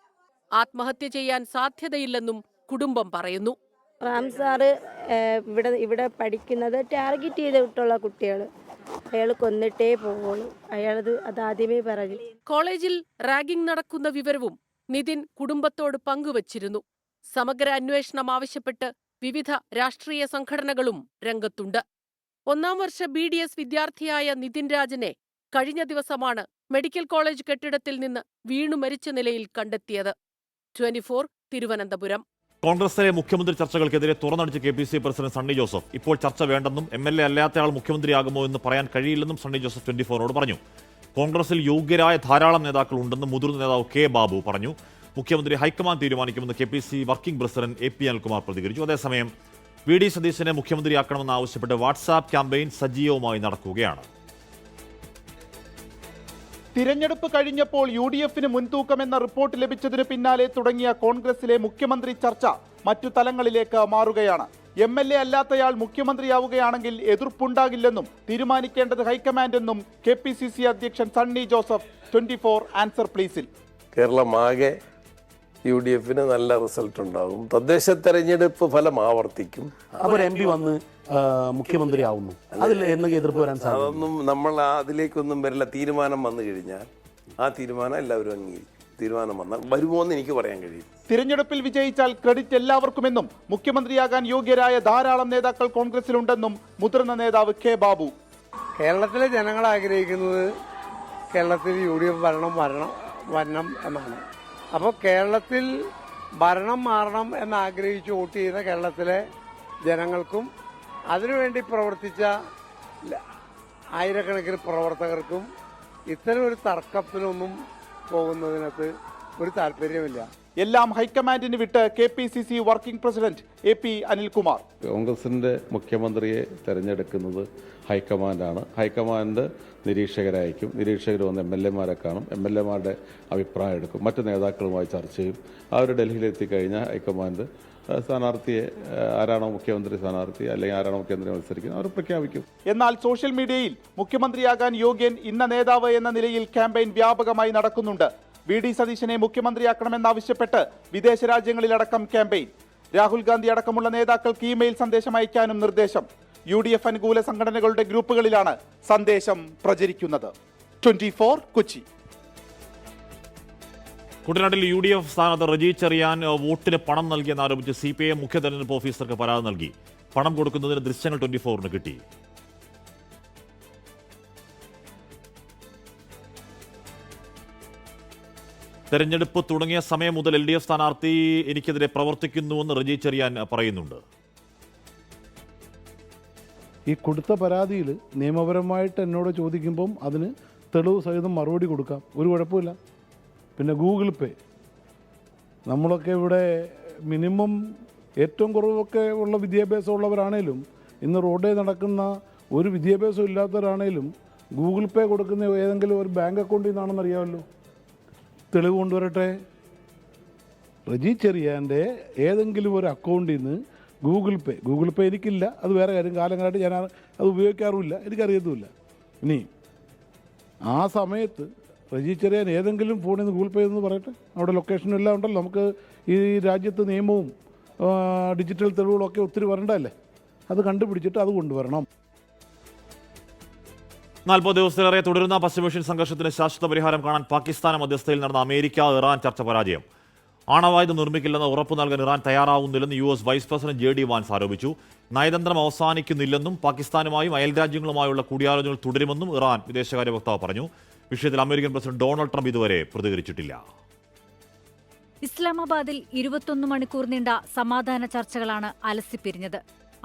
ആത്മഹത്യ ചെയ്യാൻ സാധ്യതയില്ലെന്നും കുടുംബം പറയുന്നു. റാം സാറ് ഇവിടെ പഠിക്കുന്നത് ടാർഗറ്റ് ചെയ്തിട്ടുള്ള കുട്ടികൾ, അയാൾ കൊന്നിട്ടേ പോവുള്ളൂ, അത് ആദ്യമേ പറഞ്ഞു. കോളേജിൽ റാഗിംഗ് നടക്കുന്ന വിവരവും നിതിൻ കുടുംബത്തോട് പങ്കുവച്ചിരുന്നു. സമഗ്ര അന്വേഷണം ആവശ്യപ്പെട്ട് വിവിധ രാഷ്ട്രീയ സംഘടനകളും രംഗത്തുണ്ട്. 1ാം വർഷ BDS വിദ്യാർത്ഥിയായ നിതിൻ രാജിനെ കഴിഞ്ഞ ദിവസമാണ് മെഡിക്കൽ കോളേജ് കെട്ടിടത്തിൽ നിന്ന് വീണു മരിച്ച നിലയിൽ കണ്ടെത്തിയത്. 24 തിരുവനന്തപുരം. കോൺഗ്രസിലെ മുഖ്യമന്ത്രി ചർച്ചകൾക്കെതിരെ തുറന്നടിച്ച് KPC പ്രസിഡന്റ് സണ്ണി ജോസഫ്. ഇപ്പോൾ ചർച്ച വേണ്ടെന്നും MLA അല്ലാത്തയാൾ മുഖ്യമന്ത്രിയാകുമോ എന്ന് പറയാൻ കഴിയില്ലെന്നും സണ്ണി ജോസഫ് 24-നോട് പറഞ്ഞു. കോൺഗ്രസിൽ യോഗ്യരായ ധാരാളം നേതാക്കൾ ഉണ്ടെന്നും മുതിർന്ന നേതാവ് K ബാബു പറഞ്ഞു. മുഖ്യമന്ത്രി ഹൈക്കമാൻഡ് തീരുമാനിക്കുമെന്ന് KPC working president AP Anilkumar പ്രതികരിച്ചു. അതേസമയം VD സതീശനെ മുഖ്യമന്ത്രിയാക്കണമെന്ന് ആവശ്യപ്പെട്ട് വാട്സാപ്പ് ക്യാമ്പയിൻ സജീവമായി നടക്കുകയാണ്. തിരഞ്ഞെടുപ്പ് കഴിഞ്ഞപ്പോൾ UDFന് മുൻതൂക്കമെന്ന റിപ്പോർട്ട് ലഭിച്ചതിന് പിന്നാലെ തുടങ്ങിയ കോൺഗ്രസിലെ മുഖ്യമന്ത്രി ചർച്ച മറ്റു തലങ്ങളിലേക്ക് മാറുകയാണ്. MLA അല്ലാത്തയാൾ മുഖ്യമന്ത്രിയാവുകയാണെങ്കിൽ എതിർപ്പുണ്ടാകില്ലെന്നും തീരുമാനിക്കേണ്ടത് ഹൈക്കമാൻഡെന്നും KPCC അധ്യക്ഷൻ സണ്ണി ജോസഫ് 24 ആൻസർ പ്ലീസിൽ. കേരളമാകെ UDFന് നല്ല റിസൾട്ട് ഉണ്ടാകും. തദ്ദേശ തെരഞ്ഞെടുപ്പ് ഫലം ആവർത്തിക്കും. അപ്പോൾ MP വന്ന് മുഖ്യമന്ത്രിയാവുന്നു, അതിൽ എന്തെങ്കിലും എതിർപ്പ് വരാൻ സാധിക്കും? അതൊന്നും നമ്മൾ അതിലേക്കൊന്നും വരില്ല. തീരുമാനം വന്നു കഴിഞ്ഞാൽ ആ തീരുമാനം എല്ലാവരും അംഗീകരിക്കും. തീരുമാനം വന്നാൽ വരുമോ എന്ന് എനിക്ക് പറയാൻ കഴിയും. തിരഞ്ഞെടുപ്പിൽ വിജയിച്ചാൽ ക്രെഡിറ്റ് എല്ലാവർക്കുമെന്നും മുഖ്യമന്ത്രിയാകാൻ യോഗ്യരായ ധാരാളം നേതാക്കൾ കോൺഗ്രസിലുണ്ടെന്നും മുതിർന്ന നേതാവ് K. ബാബു. കേരളത്തിലെ ജനങ്ങൾ ആഗ്രഹിക്കുന്നത് കേരളത്തിൽ UDF വരണം എന്നാണ്. അപ്പോൾ കേരളത്തിൽ ഭരണം മാറണം എന്നാഗ്രഹിച്ച് വോട്ട് ചെയ്ത കേരളത്തിലെ ജനങ്ങൾക്കും അതിനുവേണ്ടി പ്രവർത്തിച്ച ആയിരക്കണക്കിന് പ്രവർത്തകർക്കും ഇത്തരം ഒരു തർക്കത്തിനൊന്നും പോകുന്നതിനകത്ത് ഒരു താല്പര്യമില്ല. എല്ലാം ഹൈക്കമാൻഡിന് വിട്ട് KPCC working president AP Anilkumar. കോൺഗ്രസിന്റെ മുഖ്യമന്ത്രിയെ തെരഞ്ഞെടുക്കുന്നത് ഹൈക്കമാൻഡാണ്. ഹൈക്കമാൻഡ് നിരീക്ഷകരായിരിക്കും. നിരീക്ഷകർ വന്ന് MLA മാരെ കാണും. MLA മാരുടെ അഭിപ്രായം എടുക്കും. മറ്റ് നേതാക്കളുമായി ചർച്ച ചെയ്യും. അവർ ഡൽഹിയിലെത്തിക്കഴിഞ്ഞാൽ ഹൈക്കമാൻഡ് സ്ഥാനാർത്ഥിയെ, ആരാണോ മുഖ്യമന്ത്രി സ്ഥാനാർത്ഥി അല്ലെങ്കിൽ ആരാണോ മുഖ്യമന്ത്രി മത്സരിക്കുന്നത്, അവർ പ്രഖ്യാപിക്കും. എന്നാൽ സോഷ്യൽ മീഡിയയിൽ മുഖ്യമന്ത്രിയാകാൻ യോഗ്യൻ ഇന്ന നേതാവ് എന്ന നിലയിൽ ക്യാമ്പയിൻ വ്യാപകമായി നടക്കുന്നുണ്ട്. VD സതീശനെ മുഖ്യമന്ത്രിയാക്കണമെന്നാവശ്യപ്പെട്ട് വിദേശ രാജ്യങ്ങളിലടക്കം ക്യാമ്പയിൻ. രാഹുൽ ഗാന്ധി അടക്കമുള്ള നേതാക്കൾക്ക് ഇമെയിൽ സന്ദേശം അയക്കാനും നിർദ്ദേശം. UDF അനുകൂല സംഘടനകളുടെ ഗ്രൂപ്പുകളിലാണ് സന്ദേശം പ്രചരിക്കുന്നത്. 24 കൊച്ചി. കുട്ടനാട്ടിൽ UDF സ്ഥാനാർത്ഥി റജി ചെറിയാൻ വോട്ടിന് പണം നൽകിയെന്നാരോപിച്ച് CPIM മുഖ്യ തെരഞ്ഞെടുപ്പ് ഓഫീസർക്ക് പരാതി നൽകി. പണം കൊടുക്കുന്നതിന് ദൃശ്യങ്ങൾ 24ന് കിട്ടി. തെരഞ്ഞെടുപ്പ് തുടങ്ങിയ സമയം മുതൽ LDF സ്ഥാനാർത്ഥി എനിക്കെതിരെ പ്രവർത്തിക്കുന്നുവെന്ന് റജി ചെറിയാൻ പറയുന്നുണ്ട്. ഈ കൊടുത്ത പരാതിയിൽ നിയമപരമായിട്ട് എന്നോട് ചോദിക്കുമ്പം അതിന് തെളിവ് സഹിതം മറുപടി കൊടുക്കാം, ഒരു കുഴപ്പമില്ല. പിന്നെ ഗൂഗിൾ പേ, നമ്മളൊക്കെ ഇവിടെ മിനിമം ഏറ്റവും കുറവൊക്കെ ഉള്ള വിദ്യാഭ്യാസമുള്ളവരാണേലും ഇന്ന് റോഡിൽ നടക്കുന്ന ഒരു വിദ്യാഭ്യാസം ഇല്ലാത്തവരാണേലും ഗൂഗിൾ പേ കൊടുക്കുന്ന ഏതെങ്കിലും ഒരു ബാങ്ക് അക്കൗണ്ടിൽ നിന്നാണെന്ന് അറിയാമല്ലോ. തെളിവ് കൊണ്ടുവരട്ടെ. റജി ചെറിയാൻ്റെ ഏതെങ്കിലും ഒരു അക്കൗണ്ടിൽ നിന്ന് ഗൂഗിൾ പേ എനിക്കില്ല, അത് വേറെ കാര്യം. കാലങ്ങളായിട്ട് ഞാൻ അത് ഉപയോഗിക്കാറുമില്ല, എനിക്കറിയത്തുമില്ല. ഇനി ആ സമയത്ത് റജി ചെറിയാൻ ഏതെങ്കിലും ഫോണിൽ നിന്ന് ഗൂഗിൾ പേ എന്ന് പറയട്ടെ. അവിടെ ലൊക്കേഷനും എല്ലാം ഉണ്ടല്ലോ. നമുക്ക് ഈ രാജ്യത്ത് നിയമവും ഡിജിറ്റൽ തെളിവുകളൊക്കെ ഒത്തിരി വരണ്ടല്ലേ. അത് കണ്ടുപിടിച്ചിട്ട് അത് കൊണ്ടുവരണം. 40 ദിവസത്തിലേറെ തുടരുന്ന പശ്ചിമേഷ്യൻ സംഘർഷത്തിന് ശാശ്വത പരിഹാരം കാണാൻ പാകിസ്ഥാൻ മധ്യസ്ഥതയിൽ നടന്ന അമേരിക്ക-ഇറാൻ ചർച്ച പരാജയം. ആണവായുധം നിർമ്മിക്കില്ലെന്ന് ഉറപ്പു നൽകാൻ ഇറാൻ തയ്യാറാവുന്നില്ലെന്ന് US vice president JD Vance ആരോപിച്ചു. നയതന്ത്രം അവസാനിക്കുന്നില്ലെന്നും പാകിസ്ഥാനുമായും അയൽരാജ്യങ്ങളുമായുള്ള കൂടിയാലോചനകൾ തുടരുമെന്നും ഇറാൻ വിദേശകാര്യ വക്താവ് പറഞ്ഞു. വിഷയത്തിൽ അമേരിക്കൻ പ്രസിഡന്റ് ഡൊണാൾഡ് ട്രംപ് ഇതുവരെ പ്രതികരിച്ചിട്ടില്ല. ഇസ്ലാമാബാദിൽ 21 മണിക്കൂർ നീണ്ട സമാധാന ചർച്ചകളാണ് അലസിപ്പിരിഞ്ഞത്.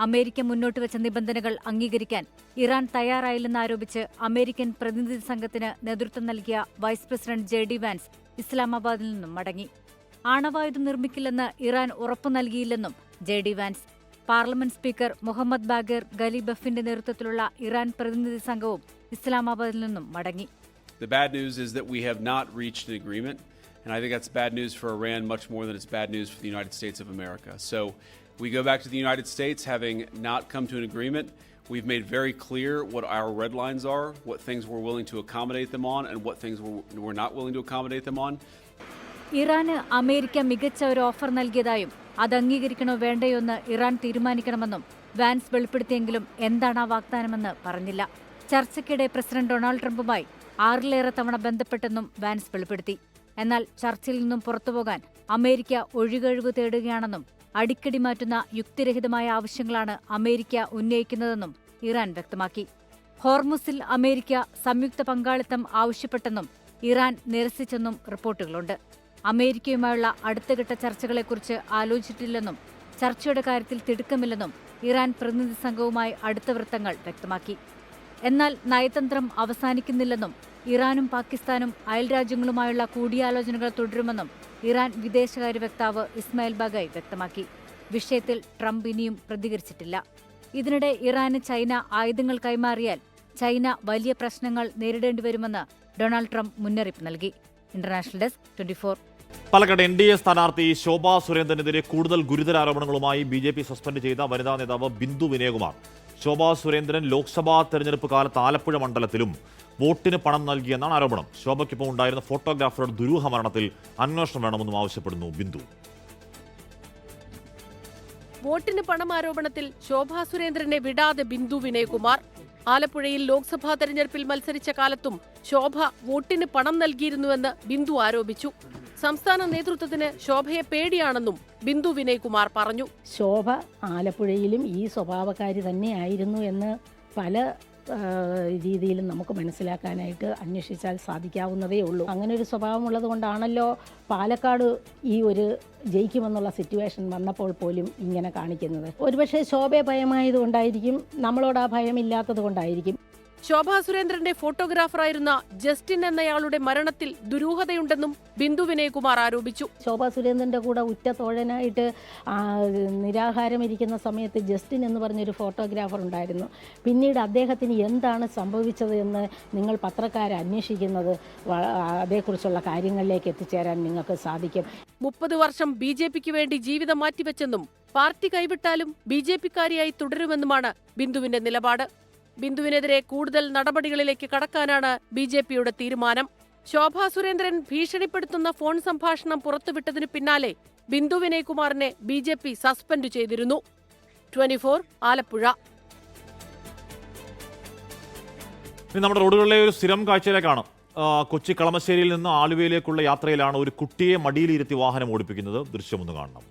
അമേരിക്ക മുന്നോട്ട് വെച്ച നിബന്ധനകൾ അംഗീകരിക്കാൻ ഇറാൻ തയ്യാറായില്ലെന്നാരോപിച്ച് അമേരിക്കൻ പ്രതിനിധി സംഘത്തിന് നേതൃത്വം നൽകിയ വൈസ് പ്രസിഡന്റ് JD വാൻസ് ഇസ്ലാമാബാദിൽ നിന്നും മടങ്ങി. ആണവായുധം നിർമ്മിക്കില്ലെന്ന് ഇറാൻ ഉറപ്പു നൽകിയില്ലെന്നും JD Vance. Parliament speaker Mohammad Bagher ഗലിബഫിന്റെ നേതൃത്വത്തിലുള്ള ഇറാൻ പ്രതിനിധി സംഘവും ഇസ്ലാമാബാദിൽ നിന്നും മടങ്ങി. The bad news is that we have not reached an agreement, and I think that's bad news for Iran much more than it's bad news for the United States of America. So we go back to the United States having not come to an agreement. We've made very clear what our red lines are, what things we're willing to accommodate them on, and what things we're not willing to accommodate them on. Iran America മികച്ച ഒരു offer നൽകിയതായും അത് അംഗീകരിക്കണോ വേണ്ടയോ എന്ന് Iran തീരുമാനിക്കണമെന്നും vans വെളിപ്പെടുത്തിയെങ്കിലും എന്താണ് ആ വാഗ്ദാനമെന്ന് പറഞ്ഞില്ല. ചർച്ചയ്ക്കിടെ പ്രസിഡന്റ് ഡൊണാൾഡ് ട്രംപുമായി 6ലേറെ തവണ ബന്ധപ്പെട്ടെന്നും വാൻസ് വെളിപ്പെടുത്തി. എന്നാൽ ചർച്ചയിൽ നിന്നും പുറത്തുപോകാൻ അമേരിക്ക ഒഴികഴിവ് തേടുകയാണെന്നും അടിക്കടി മാറ്റുന്ന യുക്തിരഹിതമായ ആവശ്യങ്ങളാണ് അമേരിക്ക ഉന്നയിക്കുന്നതെന്നും ഇറാൻ വ്യക്തമാക്കി. ഹോർമുസിൽ അമേരിക്ക സംയുക്ത പങ്കാളിത്തം ആവശ്യപ്പെട്ടെന്നും ഇറാൻ നിരസിച്ചെന്നും റിപ്പോർട്ടുകളുണ്ട്. അമേരിക്കയുമായുള്ള അടുത്തഘട്ട ചർച്ചകളെക്കുറിച്ച് ആലോചിച്ചിട്ടില്ലെന്നും ചർച്ചയുടെ കാര്യത്തിൽ തിടുക്കമില്ലെന്നും ഇറാൻ പ്രതിനിധി സംഘവുമായി അടുത്ത വൃത്തങ്ങൾ വ്യക്തമാക്കി. എന്നാൽ നയതന്ത്രം അവസാനിക്കുന്നില്ലെന്നും ഇറാനും പാകിസ്ഥാനും അയൽരാജ്യങ്ങളുമായുള്ള കൂടിയാലോചനകൾ തുടരുമെന്നും ഇറാൻ വിദേശകാര്യ വക്താവ് ഇസ്മായിൽ ബാഗായി വ്യക്തമാക്കി. വിഷയത്തിൽ ട്രംപ് ഇനിയും പ്രതികരിച്ചിട്ടില്ല. ഇതിനിടെ ഇറാന് ചൈന ആയുധങ്ങൾ കൈമാറിയാൽ ചൈന വലിയ പ്രശ്നങ്ങൾ നേരിടേണ്ടിവരുമെന്ന് ഡൊണാൾഡ് ട്രംപ് മുന്നറിയിപ്പ് നൽകി. International desk 24. പാലക്കാട് NDA സ്ഥാനാർത്ഥി ശോഭാ സുരേന്ദ്രനെതിരെ കൂടുതൽ ഗുരുതര ആരോപണങ്ങളുമായി BJP സസ്പെൻഡ് ചെയ്ത വനിതാ നേതാവ് ബിന്ദു വിനയകുമാർ. ശോഭാ സുരേന്ദ്രൻ ലോക്സഭാ തെരഞ്ഞെടുപ്പ് കാലത്ത് ആലപ്പുഴ മണ്ഡലത്തിലും വോട്ടിന് പണം നൽകിയെന്നാണ് ആരോപണം. ശോഭയ്ക്കൊപ്പം ഉണ്ടായിരുന്ന ഫോട്ടോഗ്രാഫറുടെ ദുരൂഹ മരണത്തിൽ അന്വേഷണം വേണമെന്നും ആവശ്യപ്പെടുന്നു ബിന്ദു. വോട്ടിന് പണം ആരോപണത്തിൽ ശോഭാ സുരേന്ദ്രനെ വിടാതെ ബിന്ദു വിനയകുമാർ. ആലപ്പുഴയിൽ ലോക്സഭാ തെരഞ്ഞെടുപ്പിൽ മത്സരിച്ച കാലത്തും ശോഭ വോട്ടിന് പണം നൽകിയിരുന്നുവെന്ന് ബിന്ദു ആരോപിച്ചു. സംസ്ഥാന നേതൃത്വത്തിന് ശോഭയെ പേടിയാണെന്നും ബിന്ദു വിനയകുമാർ പറഞ്ഞു. ശോഭ ആലപ്പുഴയിലും ഈ സ്വഭാവക്കാരി തന്നെയായിരുന്നു എന്ന് പല രീതിയിലും നമുക്ക് മനസ്സിലാക്കാനായിട്ട് അന്വേഷിച്ചാൽ സാധിക്കാവുന്നതേ ഉള്ളൂ. അങ്ങനെ ഒരു സ്വഭാവമുള്ളത് കൊണ്ടാണല്ലോ പാലക്കാട് ഈ ഒരു ജയിക്കുമെന്നുള്ള സിറ്റുവേഷൻ വന്നപ്പോൾ പോലും ഇങ്ങനെ കാണിക്കുന്നത്. ഒരുപക്ഷെ ശോഭയെ ഭയമായതുകൊണ്ടായിരിക്കും, നമ്മളോട് ആ ഭയമില്ലാത്തത് കൊണ്ടായിരിക്കും. ശോഭാ സുരേന്ദ്രന്റെ ഫോട്ടോഗ്രാഫറായിരുന്ന ജസ്റ്റിൻ എന്നയാളുടെ മരണത്തിൽ ദുരൂഹതയുണ്ടെന്നും ബിന്ദു വിനയകുമാർ ആരോപിച്ചു. ശോഭാ സുരേന്ദ്രന്റെ കൂടെ ഉറ്റ തോഴനായിട്ട് നിരാഹാരം ഇരിക്കുന്ന സമയത്ത് ജസ്റ്റിൻ എന്ന് പറഞ്ഞൊരു ഫോട്ടോഗ്രാഫർ ഉണ്ടായിരുന്നു. പിന്നീട് അദ്ദേഹത്തിന് എന്താണ് സംഭവിച്ചത് എന്ന് നിങ്ങൾ പത്രക്കാരെ അന്വേഷിക്കുന്നത് അതേക്കുറിച്ചുള്ള കാര്യങ്ങളിലേക്ക് എത്തിച്ചേരാൻ നിങ്ങൾക്ക് സാധിക്കും. 30 വർഷം BJPക്ക് വേണ്ടി ജീവിതം മാറ്റിവെച്ചെന്നും പാർട്ടി കൈവിട്ടാലും BJPക്കാരിയായി തുടരുമെന്നുമാണ് ബിന്ദുവിന്റെ നിലപാട്. ബിന്ദുവിനെതിരെ കൂടുതൽ നടപടികളിലേക്ക് കടക്കാനാണ് BJPയുടെ തീരുമാനം. ശോഭാ സുരേന്ദ്രൻ ഭീഷണിപ്പെടുത്തുന്ന ഫോൺ സംഭാഷണം പുറത്തുവിട്ടതിനു പിന്നാലെ ബിന്ദു വിനയകുമാറിനെ BJP സസ്പെൻഡ് ചെയ്തിരുന്നു. 24 ആലപ്പുഴ. നമ്മുടെ റോഡുകളിലെ ഒരു സ്ഥിരം കാഴ്ചയിലേക്കാണ്. കൊച്ചി കളമശ്ശേരിയിൽ നിന്ന് ആലുവയിലേക്കുള്ള യാത്രയിലാണ് ഒരു കുട്ടിയെ മടിയിലിരുത്തി വാഹനം ഓടിപ്പിക്കുന്നത്. ദൃശ്യമൊന്ന് കാണണം.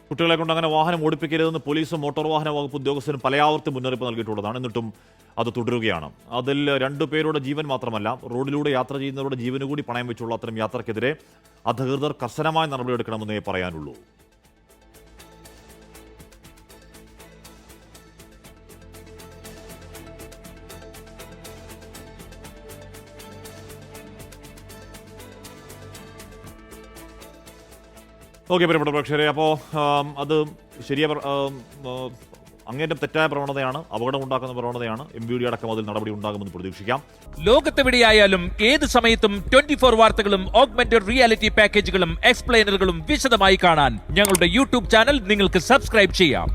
കുട്ടികളെ കൊണ്ട് അങ്ങനെ വാഹനം ഓടിപ്പിക്കരുതെന്ന് പോലീസും മോട്ടോർ വാഹന വകുപ്പ് ഉദ്യോഗസ്ഥരും പലയാവർത്തി മുന്നറിയിപ്പ് നൽകിയിട്ടുള്ളതാണ്. എന്നിട്ടും അത് തുടരുകയാണ്. അതിൽ 2 പേരുടെ ജീവൻ മാത്രമല്ല, റോഡിലൂടെ യാത്ര ചെയ്യുന്നവരുടെ ജീവന് കൂടി പണയം വെച്ചുള്ള അത്തരം യാത്രക്കെതിരെ അധികൃതർ കർശനമായ നടപടിയെടുക്കണമെന്നേ പറയാനുള്ളൂ. ഓക്കെ, പ്രിയപ്പെട്ട പ്രേക്ഷകരെ, അപ്പോൾ അത് അങ്ങേറ്റം തെറ്റായ പ്രവണതയാണ്, അപകടമുണ്ടാക്കുന്ന പ്രവണതയാണ്. MVD അടക്കം അതിൽ നടപടി ഉണ്ടാകുമെന്ന് പ്രതീക്ഷിക്കാം. ലോകത്തെവിടെയായാലും ഏത് സമയത്തും 24 വാർത്തകളും ഓഗ്മെന്റഡ് റിയാലിറ്റി പാക്കേജുകളും എക്സ്പ്ലെയിനറുകളും വിശദമായി കാണാൻ ഞങ്ങളുടെ YouTube ചാനൽ നിങ്ങൾക്ക് സബ്സ്ക്രൈബ് ചെയ്യാം.